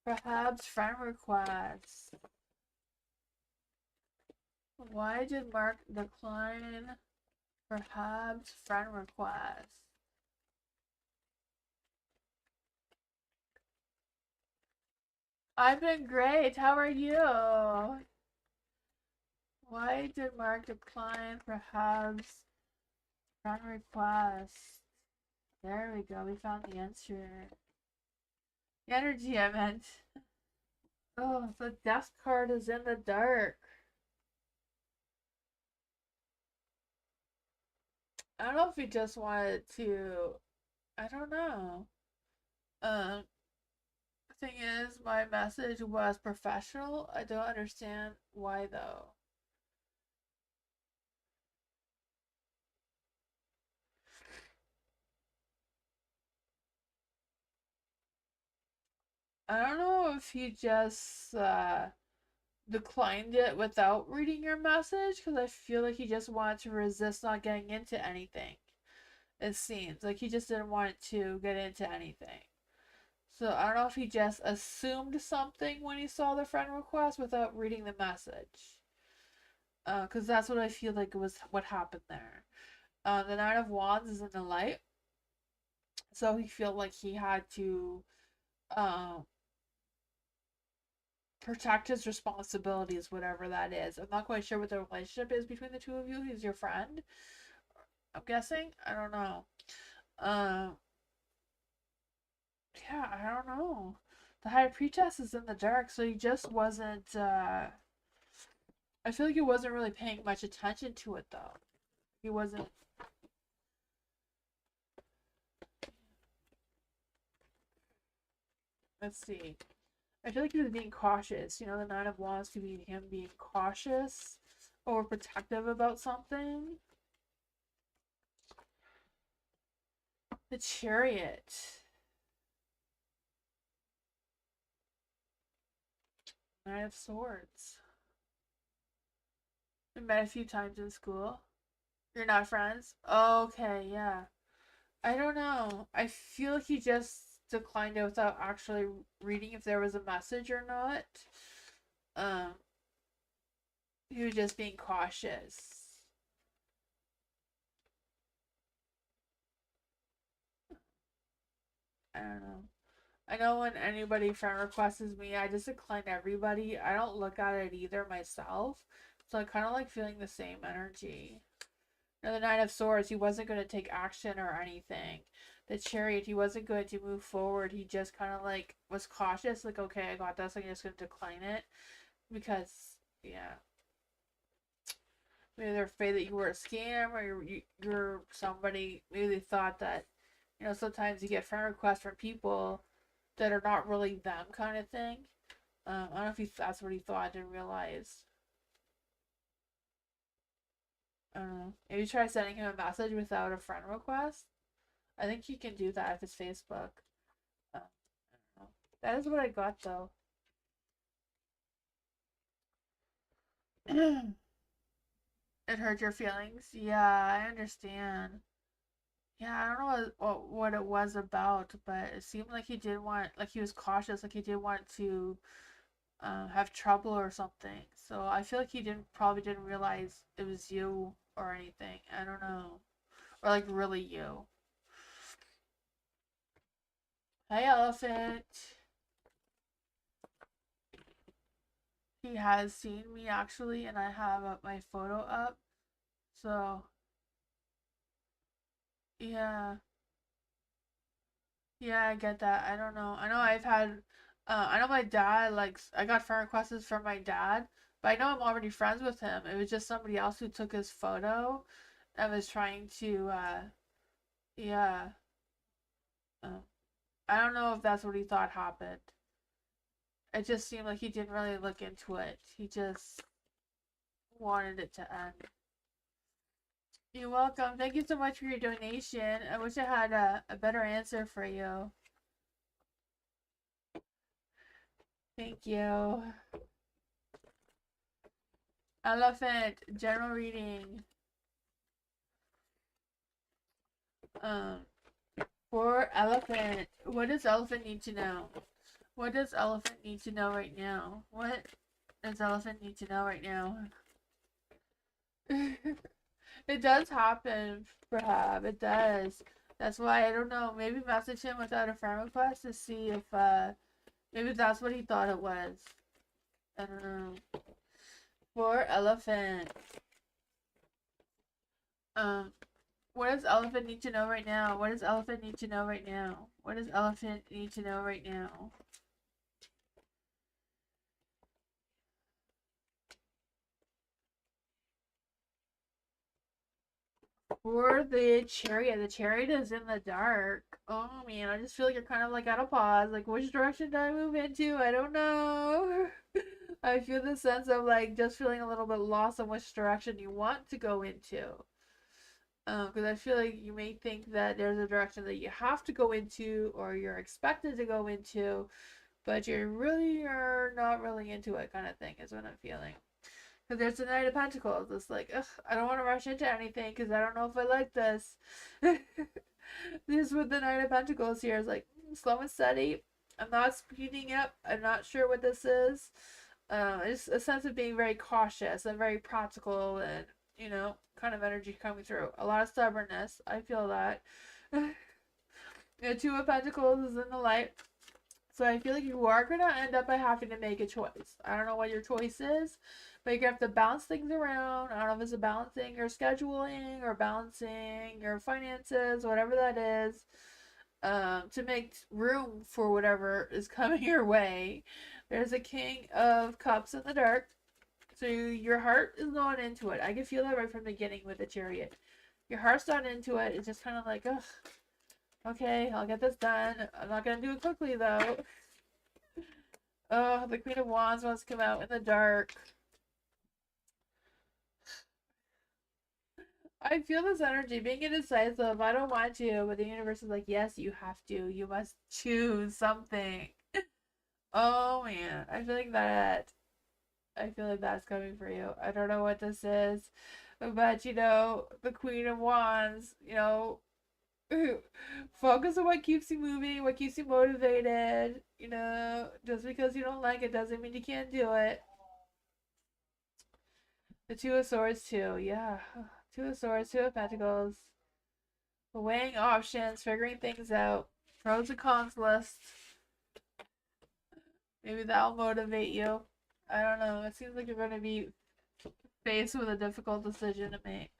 Rahab's friend request? Why did Mark decline Rahab's friend request? I've been great. How are you? Why did Mark decline Rahab's friend request? There we go. We found the answer. The energy I meant. Oh, the death card is in the dark. I don't know if he just wanted to. I don't know. Um, the thing is, my message was professional. I don't understand why though. I don't know if he just declined it without reading your message because I feel like he just wanted to resist not getting into anything. It seems like he just didn't want to get into anything. So I don't know if he just assumed something when he saw the friend request without reading the message. Because that's what I feel like it was what happened there. The Nine of Wands is in the light, so he felt like he had to um, protect his responsibilities, whatever that is. I'm not quite sure what the relationship is between the two of you. He's your friend, I'm guessing. I don't know. Um, yeah, I don't know. The High Priestess is in the dark, so he just wasn't. I feel like he wasn't really paying much attention to it, though. He wasn't. Let's see. I feel like he was being cautious. You know, the Nine of Wands could be him being cautious or protective about something. The Chariot. Knight of Swords. We met a few times in school. You're not friends? Okay, yeah. I don't know. I feel like he just declined it without actually reading if there was a message or not. Um, he was just being cautious. I don't know. I know when anybody friend requests me, I just decline everybody. I don't look at it either myself. So I kind of like feeling the same energy. You know, the Knight of Swords, he wasn't going to take action or anything. The Chariot, he wasn't going to move forward. He just kind of like was cautious, like, okay, I got this, I'm just going to decline it. Because, yeah. Maybe they're afraid that you were a scam or you're somebody. Maybe they thought that, you know, sometimes you get friend requests from people that are not really them kind of thing. I don't know if that's what he thought. I didn't realize. I don't know. Maybe try sending him a message without a friend request. I think you can do that if it's Facebook. I don't know. That is what I got though. It hurt your feelings. Yeah, I understand. Yeah, I don't know what it was about, but it seemed like he did want, like he was cautious, like he did want to have trouble or something. So I feel like he probably didn't realize it was you or anything. I don't know, or like really you. Hey, elephant. He has seen me actually, and I have my photo up. So yeah, yeah, I get that. I don't know. I know I've had. I know my dad likes. I got friend requests from my dad, but I know I'm already friends with him. It was just somebody else who took his photo and was trying to. Yeah. Um, I don't know if that's what he thought happened. It just seemed like he didn't really look into it. He just wanted it to end. You're welcome. Thank you so much for your donation. I wish I had a better answer for you. Thank you. Elephant, general reading. Um, for elephant, what does elephant need to know? What does elephant need to know right now? What does elephant need to know right now? It does happen, perhaps. It does. That's why I don't know. Maybe message him without a friend request to see if maybe that's what he thought it was. I don't know. For elephant. Um, what does elephant need to know right now? What does elephant need to know right now? What does elephant need to know right now? For the chariot is in the dark. Oh man, I just feel like you're kind of like at a pause. Like, which direction do I move into? I don't know. I feel the sense of like just feeling a little bit lost on which direction you want to go into. Because I feel like you may think that there's a direction that you have to go into or you're expected to go into, but you really are not really into it, kind of thing, is what I'm feeling. Because there's the Knight of Pentacles. It's like, ugh, I don't want to rush into anything because I don't know if I like this. This with the Knight of Pentacles here is like slow and steady. I'm not speeding up. I'm not sure what this is. It's a sense of being very cautious and very practical and, kind of energy coming through. A lot of stubbornness. I feel that. The Two of Pentacles is in the light. So I feel like you are going to end up by having to make a choice. I don't know what your choice is, but you're going to have to balance things around. I don't know if it's a balancing your scheduling or balancing your finances, whatever that is, to make room for whatever is coming your way. There's a King of Cups in the dark. So your heart is not into it. I can feel that right from the beginning with the Chariot. Your heart's not into it. It's just kind of like, ugh, okay, I'll get this done. I'm not going to do it quickly, though. Oh, the Queen of Wands wants to come out in the dark. I feel this energy being indecisive. I don't want to, but the universe is like, yes, you have to. You must choose something. Oh man, I feel like that. I feel like that's coming for you. I don't know what this is, but the Queen of Wands, focus on what keeps you moving, what keeps you motivated. Just because you don't like it doesn't mean you can't do it. The Two of Swords, too. Yeah. Two of Swords, Two of Pentacles. Weighing options, figuring things out. Pros and cons list. Maybe that'll motivate you. I don't know. It seems like you're going to be faced with a difficult decision to make.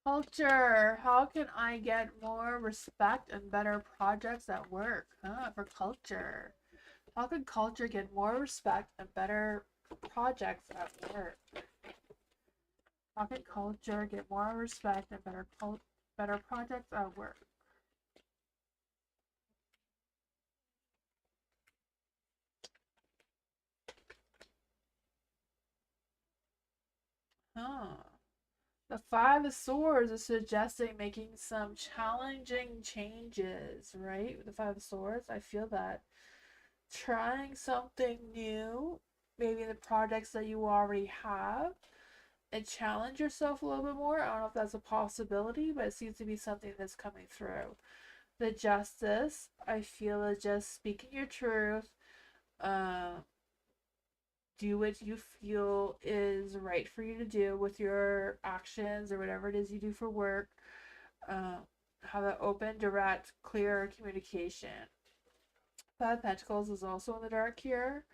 Culture. How can I get more respect and better projects at work? For culture. How can culture get more respect and better projects at work? How can culture get more respect and better projects at work? Huh. The Five of Swords is suggesting making some challenging changes, right? With the Five of Swords, I feel that. Trying something new, maybe the projects that you already have, and challenge yourself a little bit more. I don't know if that's a possibility, but it seems to be something that's coming through. The Justice, I feel, is just speaking your truth. Um, do what you feel is right for you to do with your actions or whatever it is you do for work. Have an open, direct, clear communication. Five of Pentacles is also in the dark here.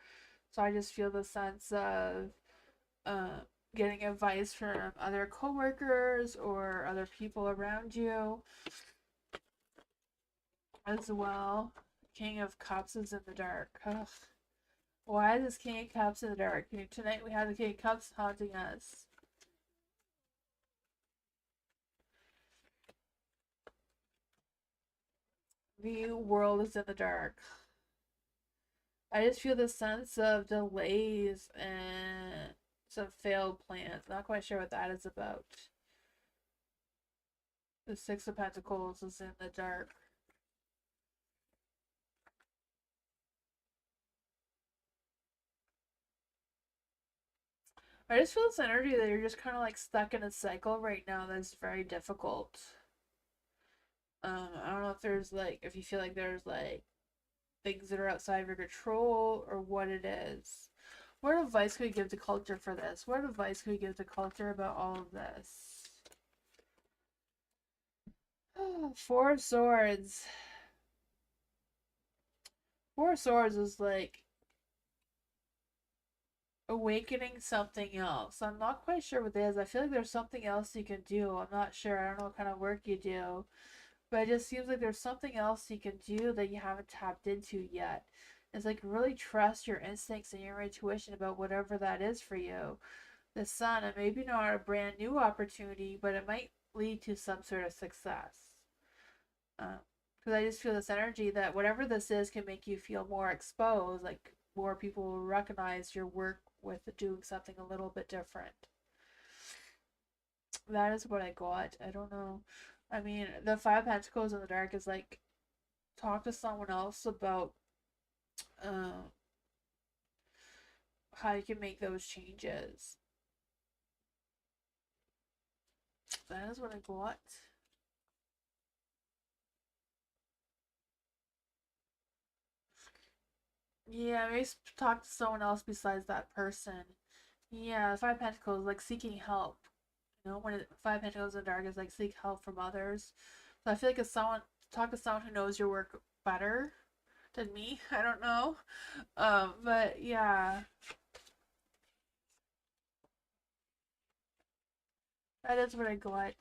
So I just feel the sense of uh, getting advice from other coworkers or other people around you as well. King of Cups is in the dark. Ugh. Why is this King of Cups in the dark? Tonight we have the King of Cups haunting us. The world is in the dark. I just feel the sense of delays and some failed plans. Not quite sure what that is about. The Six of Pentacles is in the dark. I just feel this energy that you're just kind of like stuck in a cycle right now that's very difficult. I don't know if there's like, if you feel like there's like things that are outside of your control or what it is. What advice could you give to culture for this? What advice could you give to culture about all of this? Four of Swords. Four of Swords is like awakening something else. I'm not quite sure what it is. I feel like there's something else you can do. I'm not sure. I don't know what kind of work you do. But it just seems like there's something else you can do that you haven't tapped into yet. It's like really trust your instincts and your intuition about whatever that is for you. The Sun, and maybe not a brand new opportunity, but it might lead to some sort of success. Because I just feel this energy that whatever this is can make you feel more exposed, like more people will recognize your work with doing something a little bit different. That is what I got. I don't know. I mean, the Five Pentacles in the dark is like talk to someone else about uh, how you can make those changes. That is what I got. Yeah, maybe talk to someone else besides that person. Yeah, the Five Pentacles, like seeking help. You know, when Five Pentacles in the dark is like seek help from others. So I feel like if someone talk to someone who knows your work better than me, I don't know. But yeah, that is what I got.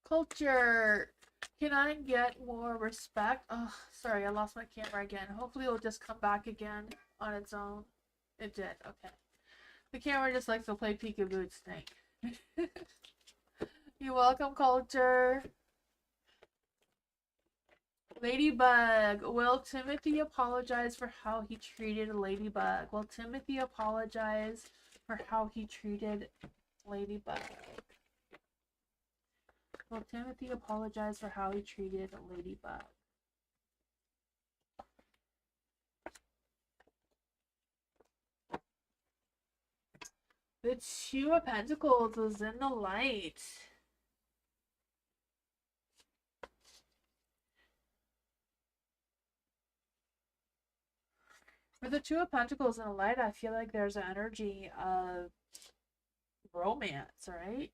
Culture. Can I get more respect? Oh, sorry, I lost my camera again. Hopefully it'll just come back again on its own. It did, okay. The camera just likes to play peekaboo tonight. You're welcome, culture. Ladybug. Will Timothy apologize for how he treated Ladybug? Will Timothy apologize for how he treated Ladybug? Will Timothy apologize for how he treated Ladybug? The Two of Pentacles is in the light. For the Two of Pentacles in the light, I feel like there's an energy of romance, right?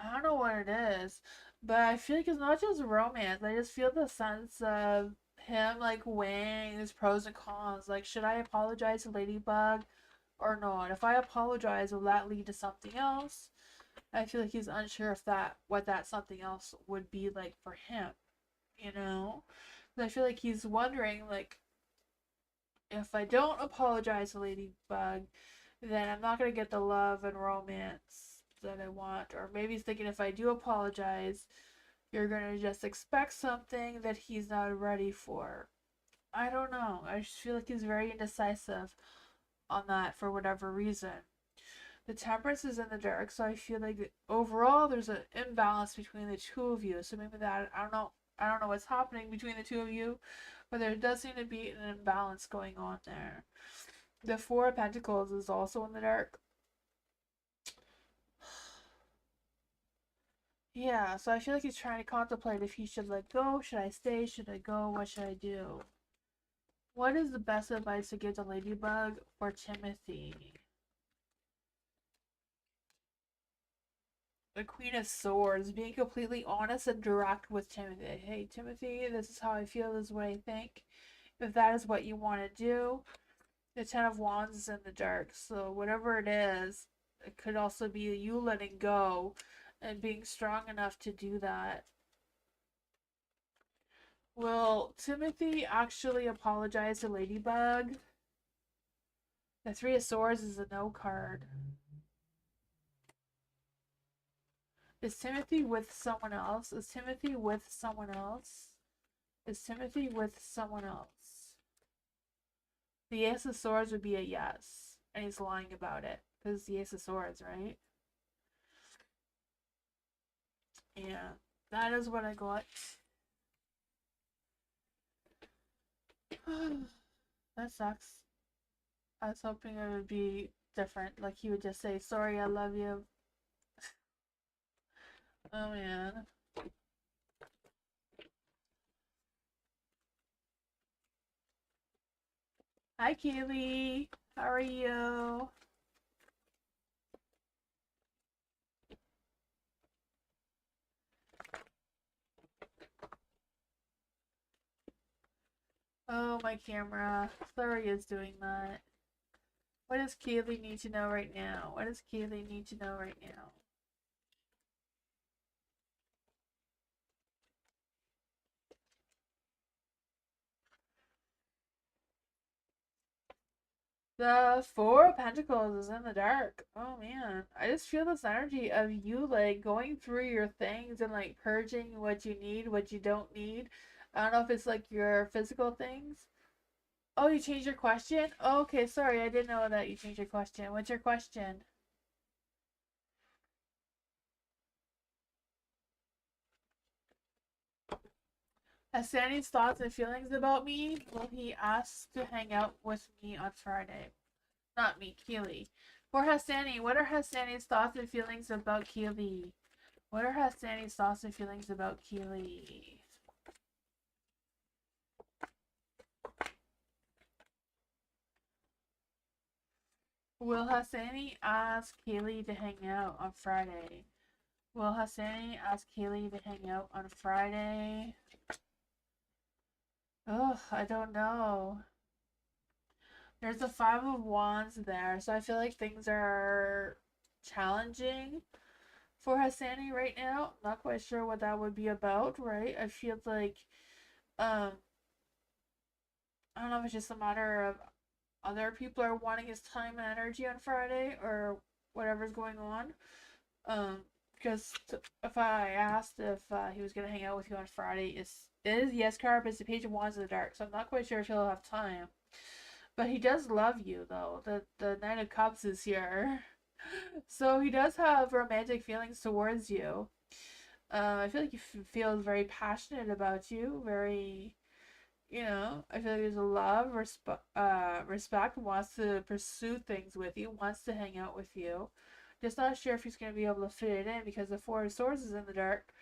I don't know what it is, but I feel like it's not just romance. I just feel the sense of him like weighing his pros and cons. Like, should I apologize to Ladybug or not? If I apologize, will that lead to something else? I feel like he's unsure if what that something else would be like for him, you know? I feel like he's wondering, like, if I don't apologize to Ladybug, then I'm not gonna get the love and romance that I want. Or maybe he's thinking if I do apologize, you're gonna just expect something that he's not ready for. I don't know. I just feel like he's very indecisive on that for whatever reason. The Temperance is in the dark, so I feel like overall there's an imbalance between the two of you. So maybe that I don't know. I don't know what's happening between the two of you, but there does seem to be an imbalance going on there. The Four of Pentacles is also in the dark. Yeah, so I feel like he's trying to contemplate if he should let go, should I stay, should I go, what should I do? What is the best advice to give to Ladybug or Timothy? The Queen of Swords, being completely honest and direct with Timothy. Hey, Timothy, this is how I feel, this is what I think. If that is what you want to do, the Ten of Wands is in the dark. So whatever it is, it could also be you letting go and being strong enough to do that. Will Timothy actually apologize to Ladybug? The Three of Swords is a no card. Is Timothy with someone else? Is Timothy with someone else? Is Timothy with someone else? The Ace of Swords would be a yes. And he's lying about it. Because it's the Ace of Swords, right? Yeah. That is what I got. That sucks. I was hoping it would be different. Like he would just say, sorry, I love you. Oh man. Hi Kaylee. How are you? Oh, my camera. Sorry is doing that. What does Kaylee need to know right now? What does Kaylee need to know right now? The Four of Pentacles is in the dark. Oh man. I just feel this energy of you like going through your things and like purging what you need, what you don't need. I don't know if it's like your physical things. Oh, you changed your question? Oh, okay, sorry, I didn't know that you changed your question. What's your question? Has Sandy's thoughts and feelings about me? Will he ask to hang out with me on Friday? Not me, Keely. For Hassani, what are Hassani's thoughts and feelings about Keely? What are Hassani's thoughts and feelings about Keely? Will Hassani ask Kaylee to hang out on Friday? Will Hassani ask Kaylee to hang out on Friday? Ugh, I don't know. There's a Five of Wands there, so I feel like things are challenging for Hassani right now. Not quite sure what that would be about, right? I feel like, um, I don't know if it's just a matter of other people are wanting his time and energy on Friday or whatever's going on. Because if I asked if he was gonna hang out with you on Friday, it is yes card, but it's the Page of Wands in the dark, so I'm not quite sure if he'll have time. But he does love you though. The Knight of Cups is here, so he does have romantic feelings towards you. I feel like he feels very passionate about you, very, I feel like there's a love, respect, wants to pursue things with you, wants to hang out with you. Just not sure if he's going to be able to fit it in because the Four of Swords is in the dark.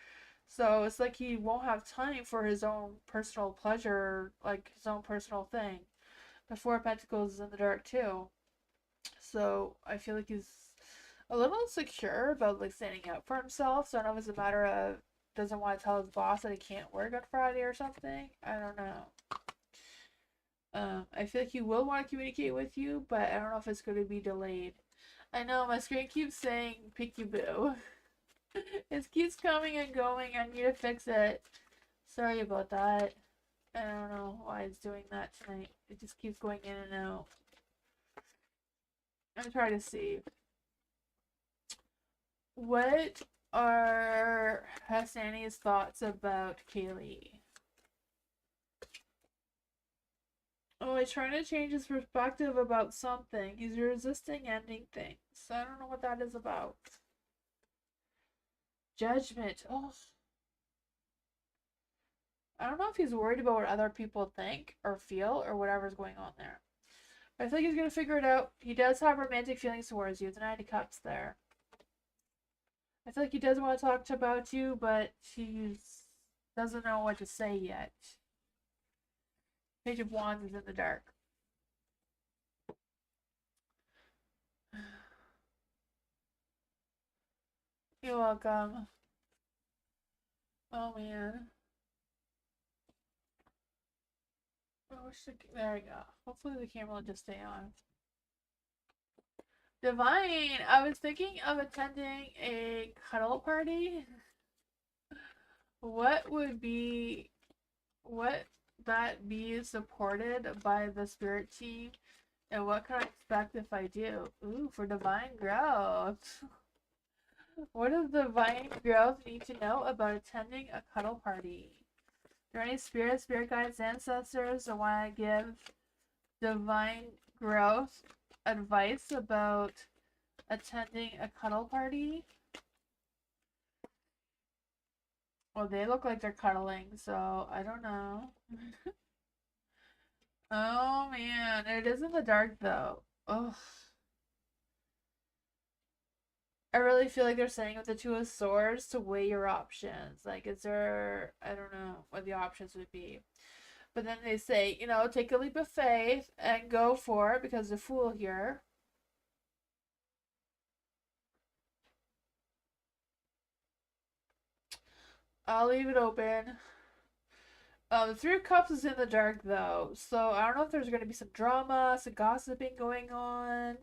So it's like he won't have time for his own personal pleasure, like his own personal thing. The Four of Pentacles is in the dark too. So I feel like he's a little insecure about like standing up for himself. So I don't know if it's a matter of doesn't want to tell his boss that he can't work on Friday or something. I don't know. I feel like he will want to communicate with you, but I don't know if it's going to be delayed. I know my screen keeps saying "picky boo." It keeps coming and going. I need to fix it. Sorry about that. I don't know why it's doing that tonight. It just keeps going in and out. I'm trying to see. What are Hassani's thoughts about Kaylee? Oh, he's trying to change his perspective about something. He's resisting ending things. So I don't know what that is about. Judgment. Oh. I don't know if he's worried about what other people think or feel or whatever's going on there. But I think he's going to figure it out. He does have romantic feelings towards you. The Knight of Cups there. I feel like he does want to talk about you, but he doesn't know what to say yet. Page of Wands is in the dark. You're welcome. Oh man. There we go. Hopefully the camera will just stay on. Divine, I was thinking of attending a cuddle party. What would that be supported by the spirit team? And what can I expect if I do? Ooh, for divine growth. What does divine growth need to know about attending a cuddle party? Are there any spirits, spirit guides, ancestors that want to give divine growth advice about attending a cuddle party? Well, they look like they're cuddling, so I don't know. Oh man, it is in the dark though. Ugh. I really feel like they're saying with the Two of Swords to weigh your options. Like, is there, I don't know what the options would be. But then they say, take a leap of faith and go for it because the Fool here. I'll leave it open. The Three of Cups is in the dark though, so I don't know if there's going to be some drama, some gossiping going on.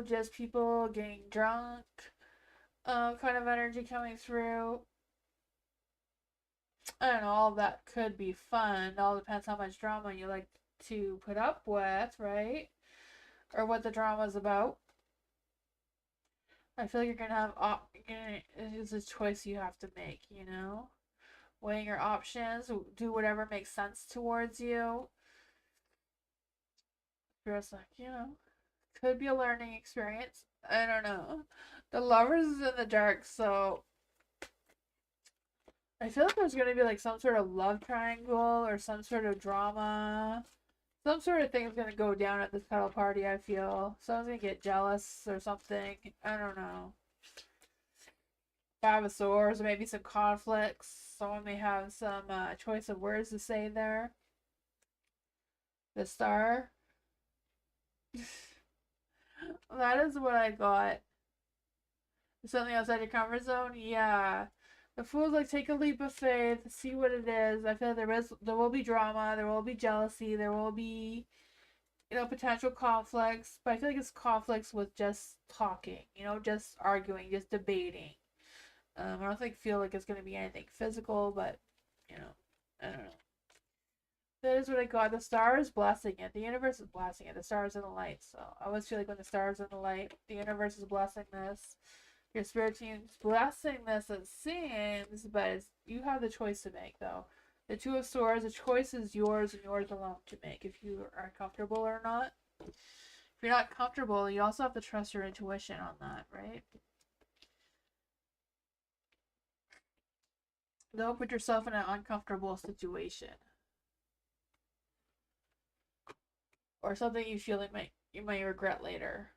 Just people getting drunk. Kind of energy coming through. I don't know, all of that could be fun. It all depends how much drama you like to put up with, right? Or what the drama's about. I feel like you're gonna have it's a choice you have to make, weighing your options, do whatever makes sense towards you. Just like, could be a learning experience. I don't know. The Lovers is in the dark, so I feel like there's gonna be like some sort of love triangle or some sort of drama. Some sort of thing is gonna go down at this cuddle party, I feel. Someone's gonna get jealous or something. I don't know. Five of Swords, maybe some conflicts. Someone may have some choice of words to say there. The Star. That is what I got. Something outside your comfort zone? Yeah. The Fool's like, take a leap of faith, see what it is. I feel like there will be drama, there will be jealousy, there will be, potential conflicts. But I feel like it's conflicts with just talking, just arguing, just debating. I don't feel like it's gonna be anything physical, but I don't know. That is what I got. The star is blessing it. The universe is blessing it. The stars in the light. So I always feel like when the stars in the light, the universe is blessing this. Your spirit team's blessing this, it seems, but you have the choice to make, though. The Two of Swords, the choice is yours and yours alone to make if you are comfortable or not. If you're not comfortable, you also have to trust your intuition on that, right? Don't put yourself in an uncomfortable situation. Or something you feel you might regret later.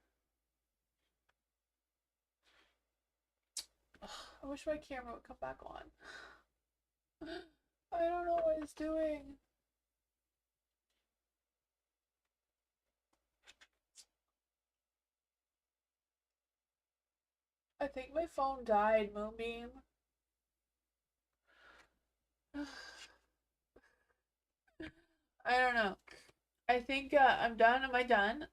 Ugh, I wish my camera would come back on. I don't know what it's doing. I think my phone died, Moonbeam. I don't know. I think I'm done. Am I done?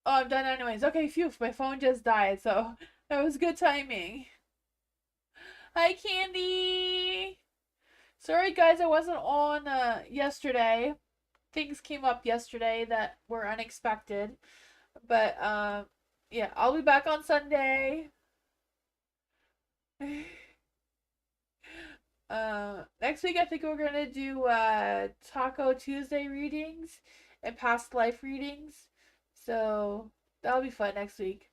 Oh, I'm done anyways. Okay, phew. My phone just died, so that was good timing. Hi, Candy. Sorry, guys, I wasn't on yesterday. Things came up yesterday that were unexpected, but yeah, I'll be back on Sunday. Next week I think we're gonna do Taco Tuesday readings and past life readings. So that'll be fun next week.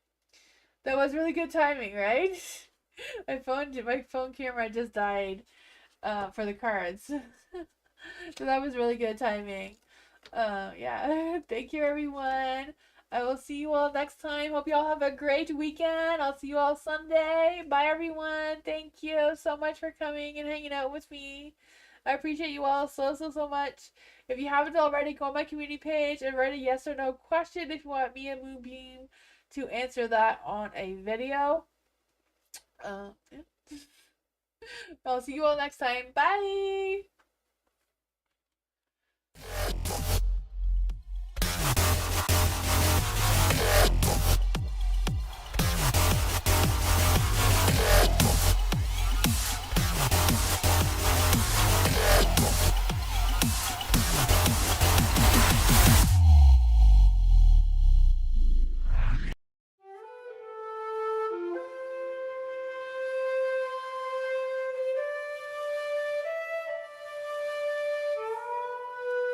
That was really good timing, right? my phone camera just died for the cards. So that was really good timing. Yeah. Thank you everyone. I will see you all next time. Hope you all have a great weekend. I'll see you all Sunday. Bye, everyone. Thank you so much for coming and hanging out with me. I appreciate you all so much. If you haven't already, go on my community page and write a yes or no question if you want me and Moonbeam to answer that on a video. Yeah. I'll see you all next time. Bye.